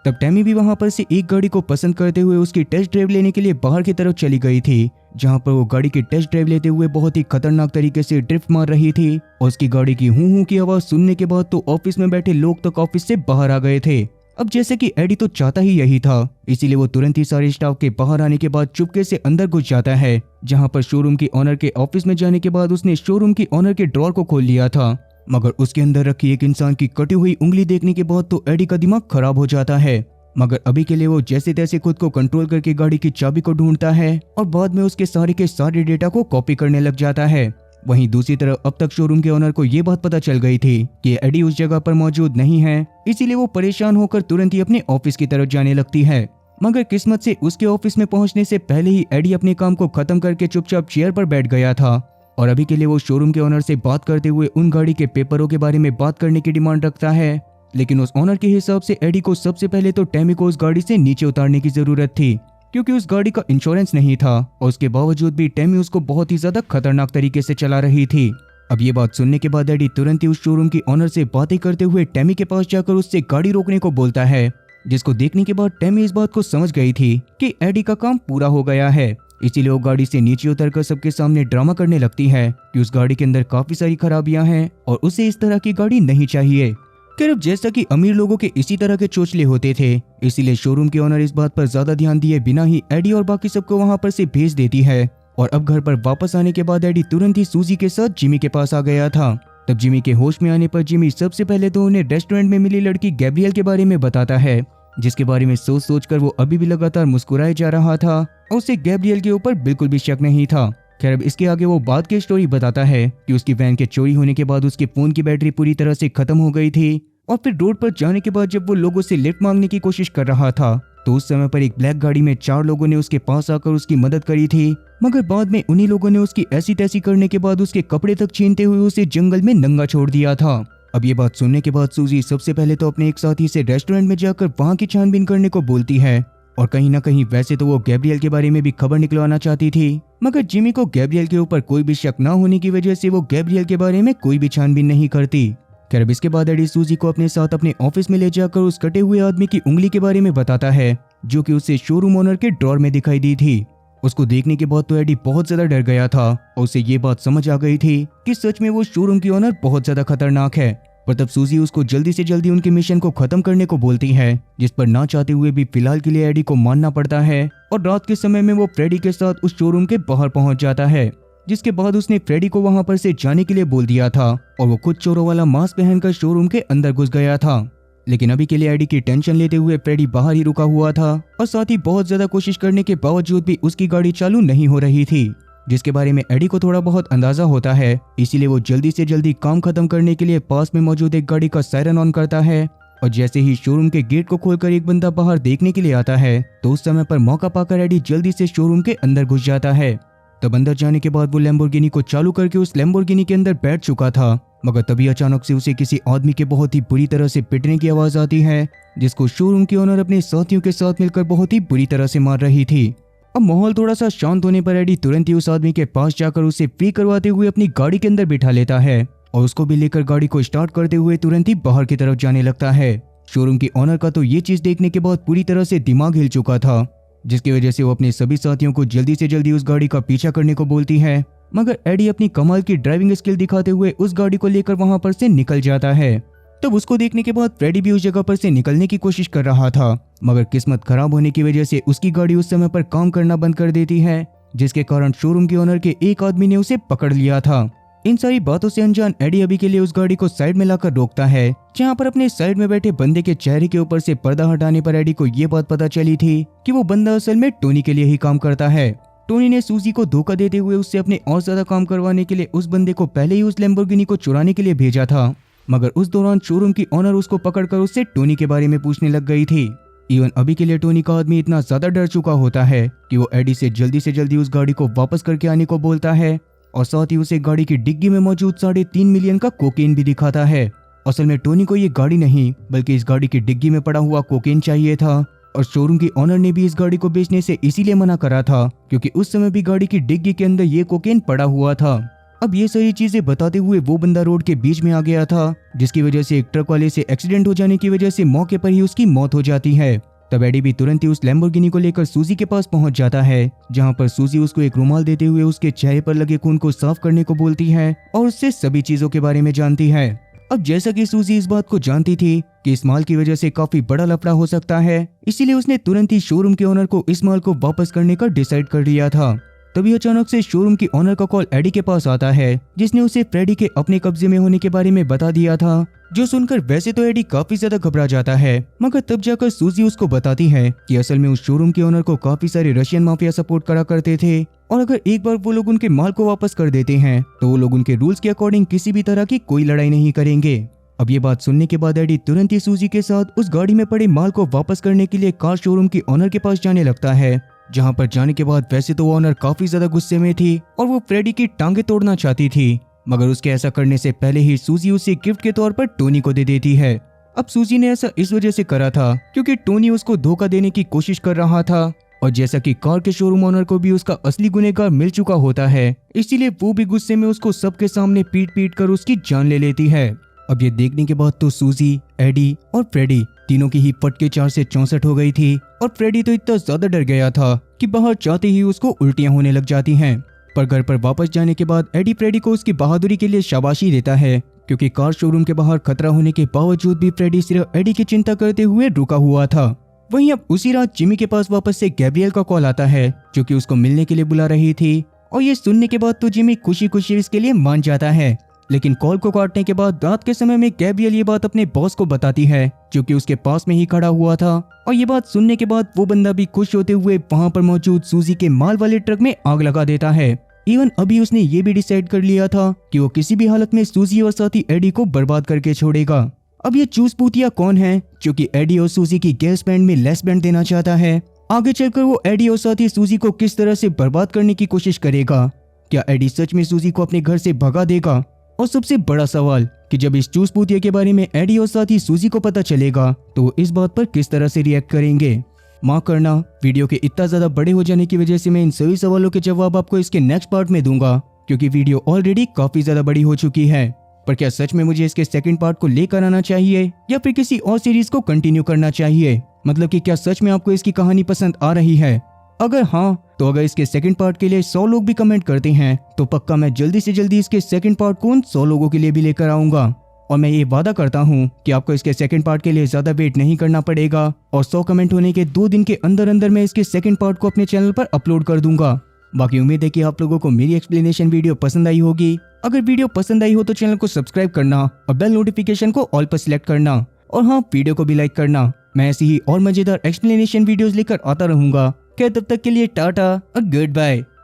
तब टैमी भी वहां पर से एक गाड़ी को पसंद करते हुए उसकी टेस्ट ड्राइव लेने के लिए बाहर की तरफ चली गई थी, जहां पर वो गाड़ी की टेस्ट ड्राइव लेते हुए बहुत ही खतरनाक तरीके से ड्रिफ्ट मार रही थी और उसकी गाड़ी की हूं की आवाज सुनने के बाद तो ऑफिस में बैठे लोग तक ऑफिस से बाहर आ गए थे। अब जैसे कि एडी तो चाहता ही यही था, इसीलिए वो तुरंत ही सारे स्टाफ के बाहर आने के बाद चुपके से अंदर घुस जाता है, जहां पर शोरूम की ओनर के ऑफिस में जाने के बाद उसने शोरूम की ओनर के ड्रॉर को खोल लिया था, मगर उसके अंदर रखी एक इंसान की कटी हुई उंगली देखने के बाद तो एडी का दिमाग खराब हो जाता है। मगर अभी के लिए वो जैसे तैसे खुद को कंट्रोल करके गाड़ी की चाबी को ढूंढता है और बाद में उसके सारे के सारे डेटा को कॉपी करने लग जाता है। वहीं दूसरी तरफ अब तक शोरूम के ओनर को ये बात पता चल गई थी कि एडी उस जगह पर मौजूद नहीं है, इसीलिए वो परेशान होकर तुरंत ही अपने ऑफिस की तरफ जाने लगती है। मगर किस्मत से उसके ऑफिस में पहुंचने से पहले ही एडी अपने काम को खत्म करके चुपचाप चेयर पर बैठ गया था और अभी के लिए वो शोरूम के ओनर से बात करते हुए उन गाड़ी के पेपरों के बारे में बात करने की डिमांड रखता है। लेकिन उस ओनर के हिसाब से एडी को सबसे पहले तो टैमी को उस गाड़ी से नीचे उतारने की जरूरत थी, क्योंकि उस गाड़ी का इंश्योरेंस नहीं था और उसके बावजूद भी टैमी उसको बहुत ही ज्यादा खतरनाक तरीके से चला रही थी। अब ये बात सुनने के बाद एडी तुरंत ही उस शोरूम की ओनर से बातें करते हुए टैमी के पास जाकर उससे गाड़ी रोकने को बोलता है, जिसको देखने के बाद टैमी इस बात को समझ गई थी कि एडी का काम पूरा हो गया है, इसीलिए वो गाड़ी से नीचे उतरकर सबके सामने ड्रामा करने लगती है कि उस गाड़ी के अंदर काफी सारी खराबियां हैं और उसे इस तरह की गाड़ी नहीं चाहिए। खैर अब जैसा कि अमीर लोगों के इसी तरह के चोचले होते थे, इसीलिए शोरूम के ओनर इस बात पर ज्यादा ध्यान दिए बिना ही एडी और बाकी सबको वहां पर से भेज देती है। और अब घर पर वापस आने के बाद एडी तुरंत ही सूजी के साथ जिमी के पास आ गया था। तब जिमी के होश में आने पर जिमी सबसे पहले तो उन्हें रेस्टोरेंट में मिली लड़की गैब्रियल के बारे में बताता है, जिसके बारे में सोच सोच कर वो अभी भी लगातार मुस्कुराए जा रहा था और उसे गैब्रियल के ऊपर बिल्कुल भी शक नहीं था। खैर अब इसके आगे वो बाद की स्टोरी बताता है कि उसकी वैन के चोरी होने के बाद उसके फोन की बैटरी पूरी तरह से खत्म हो गई थी और फिर रोड पर जाने के बाद जब वो लोगों से लिफ्ट मांगने की कोशिश कर रहा था तो उस समय पर एक ब्लैक गाड़ी में 4 लोगों ने उसके पास आकर उसकी मदद करी थी, मगर बाद में उन्हीं लोगों ने उसकी ऐसी तैसी करने के बाद उसके कपड़े तक छीनते हुए उसे जंगल में नंगा छोड़ दिया था। अब ये बात सुनने के बाद सूजी सबसे पहले तो अपने एक साथी से रेस्टोरेंट में जाकर वहां की छानबीन करने को बोलती है और कहीं ना कहीं वैसे तो वो गैब्रियल के बारे में भी खबर निकलवाना चाहती थी, मगर जिमी को गैब्रियल के ऊपर कोई भी शक ना होने की वजह से वो गैब्रियल के बारे में कोई भी छानबीन नहीं करती। खैर अब इसके बाद एडी सूजी को अपने साथ अपने ऑफिस में ले जाकर उस कटे हुए आदमी की उंगली के बारे में बताता है जो कि उसे शोरूम ओनर के ड्रॉर में दिखाई दी थी। उसको देखने के बाद तो एडी बहुत ज्यादा डर गया था और उसे ये बात समझ आ गई थी कि सच में वो शोरूम की ओनर बहुत ज्यादा खतरनाक है। पर तब सूजी उसको जल्दी से जल्दी उनके मिशन को खत्म करने को बोलती है, जिस पर ना चाहते हुए भी फिलहाल के लिए एडी को मानना पड़ता है और रात के समय में वो फ्रेडी के साथ उस शोरूम के बाहर पहुंच जाता है, जिसके बाद उसने फ्रेडी को वहां पर से जाने के लिए बोल दिया था और वो खुद चोरों वाला मास्क पहनकर शोरूम के अंदर घुस गया था। लेकिन अभी के लिए एडी की टेंशन लेते हुए फ्रेडी बाहर ही रुका हुआ था और साथ ही बहुत ज्यादा कोशिश करने के बावजूद भी उसकी गाड़ी चालू नहीं हो रही थी, जिसके बारे में एडी को थोड़ा बहुत अंदाजा होता है। इसीलिए वो जल्दी से जल्दी काम खत्म करने के लिए पास में मौजूद एक गाड़ी का सायरन ऑन करता है और जैसे ही शोरूम के गेट को खोलकर एक बंदा बाहर देखने के लिए आता है तो उस समय पर मौका पाकर एडी जल्दी से शोरूम के अंदर घुस जाता है। तब अंदर जाने के बाद वो लैम्बोर्गिनी को चालू करके उस लैम्बोर्गिनी के अंदर बैठ चुका था, मगर तभी अचानक से उसे किसी आदमी के बहुत ही बुरी तरह से पिटने की आवाज आती है, जिसको शोरूम की ओनर अपने साथियों के साथ मिलकर बहुत ही बुरी तरह से मार रही थी। अब माहौल थोड़ा सा शांत होने पर एडी तुरंत ही उस आदमी के पास जाकर उसे फ्री करवाते हुए अपनी गाड़ी के अंदर बिठा लेता है और उसको भी लेकर गाड़ी को स्टार्ट करते हुए तुरंत ही बाहर की तरफ जाने लगता है। शोरूम की ओनर का तो ये चीज देखने के बाद पूरी तरह से दिमाग हिल चुका था, जिसकी वजह से वो अपने सभी साथियों को जल्दी से जल्दी उस गाड़ी का पीछा करने को बोलती है, मगर एडी अपनी कमाल की ड्राइविंग स्किल दिखाते हुए उस गाड़ी को लेकर वहां पर से निकल जाता है। तब उसको देखने के बाद फ्रेडी भी उस जगह पर से निकलने की कोशिश कर रहा था, मगर किस्मत खराब होने की वजह से उसकी गाड़ी उस समय पर काम करना बंद कर देती है, जिसके कारण शोरूम के ओनर के एक आदमी ने उसे पकड़ लिया था। इन सारी बातों से अनजान एडी अभी के लिए उस गाड़ी को साइड में लाकर रोकता है, जहां पर अपने साइड में बैठे बंदे के चेहरे के ऊपर से पर्दा हटाने पर एडी को ये बात पता चली थी कि वो बंदा असल में टोनी के लिए ही काम करता है। टोनी ने सूजी को धोखा देते हुए उससे अपने और ज्यादा काम करवाने के लिए उस बंदे को पहले ही उस लैम्बोर्गिनी को चुराने के लिए भेजा था, मगर उस दौरान शोरूम की ओनर उसको पकड़कर उससे टोनी के बारे में पूछने लग गई थी। इवन अभी के लिए टोनी का आदमी इतना ज्यादा डर चुका होता है कि वो एडी से जल्दी उस गाड़ी को वापस करके आने को बोलता है और साथ ही उसे गाड़ी की डिग्गी में मौजूद 3.5 मिलियन का कोकेन भी दिखाता है। असल में टोनी को ये गाड़ी नहीं बल्कि इस गाड़ी की डिग्गी में पड़ा हुआ कोकेन चाहिए था, और शोरूम की ओनर ने भी इस गाड़ी को बेचने से इसीलिए मना करा था क्योंकि उस समय भी गाड़ी की डिग्गी के अंदर ये कोकेन पड़ा हुआ था। अब ये सारी चीजें बताते हुए वो बंदा रोड के बीच में आ गया था, जिसकी वजह से एक ट्रक वाले से एक्सीडेंट हो जाने की वजह से मौके पर ही उसकी मौत हो जाती है। तब एडी भी तुरंत ही उस लैम्बोर्गिनी को लेकर सूजी के पास पहुंच जाता है, जहां पर सूजी उसको एक रुमाल देते हुए उसके चेहरे पर लगे खून को साफ करने को बोलती है और उससे सभी चीजों के बारे में जानती है। अब जैसा कि सूजी इस बात को जानती थी कि इस माल की वजह से काफी बड़ा लफड़ा हो सकता है, इसीलिए उसने तुरंत ही शोरूम के ओनर को इस माल को वापस करने का डिसाइड कर लिया था। तभी अचानक से शोरूम की ओनर का कॉल एडी के पास आता है, जिसने उसे फ्रेडी के अपने कब्जे में होने के बारे में बता दिया था, जो सुनकर वैसे तो एडी काफी ज्यादा घबरा जाता है, मगर तब जाकर सूजी उसको बताती है कि असल में उस शोरूम के ओनर को काफी सारे रशियन माफिया सपोर्ट करा करते थे और अगर एक बार वो लोग उनके माल को वापस कर देते हैं तो वो लोग उनके रूल्स के अकॉर्डिंग किसी भी तरह की कोई लड़ाई नहीं करेंगे। अब ये बात सुनने के बाद एडी तुरंत ही सूजी के साथ उस गाड़ी में पड़े माल को वापस करने के लिए कार शोरूम की ओनर के पास जाने लगता है, जहां पर जाने के बाद वैसे तो ओनर काफी ज्यादा गुस्से में थी और वो फ्रेडी की टांगे तोड़ना चाहती थी, मगर उसके ऐसा करने से पहले ही सूजी उसे गिफ्ट के तौर पर टोनी को दे देती है। अब सूजी ने ऐसा इस वजह से करा था क्योंकि टोनी उसको धोखा देने की कोशिश कर रहा था, और जैसा कि कार के शोरूम ओनर को भी उसका असली गुनहगार मिल चुका होता है, इसीलिए वो भी गुस्से में उसको सबके सामने पीट कर उसकी जान ले लेती है। अब ये देखने के बाद तो सूजी, एडी और फ्रेडी तीनों की ही पटके 4 से 64 हो गई थी, और फ्रेडी तो इतना ज्यादा डर गया था कि बाहर जाते ही उसको उल्टियां होने लग जाती हैं। पर घर पर वापस जाने के बाद एडी फ्रेडी को उसकी बहादुरी के लिए शाबाशी देता है, क्योंकि कार शोरूम के बाहर खतरा होने के बावजूद भी फ्रेडी सिर्फ एडी की चिंता करते हुए रुका हुआ था। वहीं अब उसी रात जिमी के पास वापस से गैब्रियल का कॉल आता है, जो कि उसको मिलने के लिए बुला रही थी, और ये सुनने के बाद तो जिमी खुशी खुशी इसके लिए मान जाता है। लेकिन कॉल को काटने के बाद रात के समय में गैब्रियल ये बात अपने बॉस को बताती है, जो कि उसके पास में ही खड़ा हुआ था, और ये बात सुनने के बाद वो बंदा भी खुश होते हुए वहां पर मौजूद सूजी के माल वाले ट्रक में आग लगा देता है। इवन अभी उसने ये भी डिसाइड कर लिया था कि वो किसी भी हालत में सूजी और साथी एडी को बर्बाद करके छोड़ेगा। अब ये चूस पूतिया कौन है जो कि एडी और सूजी की गैस बैंड में लेस बैंड देना चाहता है? आगे चलकर वो एडी और साथी सूजी को किस तरह से बर्बाद करने की कोशिश करेगा? क्या एडी सच में सूजी को अपने घर से भगा देगा? और सबसे बड़ा सवाल कि जब इस चूस पूतिया के बारे में एडी और साथी सूजी को पता चलेगा तो इस बात पर किस तरह से रिएक्ट करेंगे? माफ करना, वीडियो के इतना ज्यादा बड़े हो जाने की वजह से मैं इन सभी सवालों के जवाब आपको इसके नेक्स्ट पार्ट में दूंगा, क्योंकि वीडियो ऑलरेडी काफी ज्यादा बड़ी हो चुकी है। पर क्या सच में मुझे इसके सेकंड पार्ट को लेकर आना चाहिए या फिर किसी और सीरीज को कंटिन्यू करना चाहिए? मतलब कि क्या सच में आपको इसकी कहानी पसंद आ रही है? अगर हाँ, तो अगर इसके सेकंड पार्ट के लिए 100 लोग भी कमेंट करते हैं तो पक्का मैं जल्दी से जल्दी इसके सेकंड पार्ट को उन 100 लोगों के लिए भी लेकर आऊंगा। और मैं ये वादा करता हूँ कि आपको इसके सेकंड पार्ट के लिए ज्यादा वेट नहीं करना पड़ेगा, और 100 कमेंट होने के 2 दिन के अंदर अंदर मैं इसके सेकंड पार्ट को अपने चैनल पर अपलोड कर दूंगा। बाकी उम्मीद है कि आप लोगों को मेरी एक्सप्लेनेशन वीडियो पसंद आई होगी। अगर वीडियो पसंद आई हो तो चैनल को सब्सक्राइब करना और बेल नोटिफिकेशन को ऑल पर सिलेक्ट करना, और हाँ, वीडियो को भी लाइक करना। मैं ऐसी ही और मजेदार एक्सप्लेनेशन वीडियोस लेकर आता रहूंगा। क्या तब तक के लिए टाटा और गुड बाय।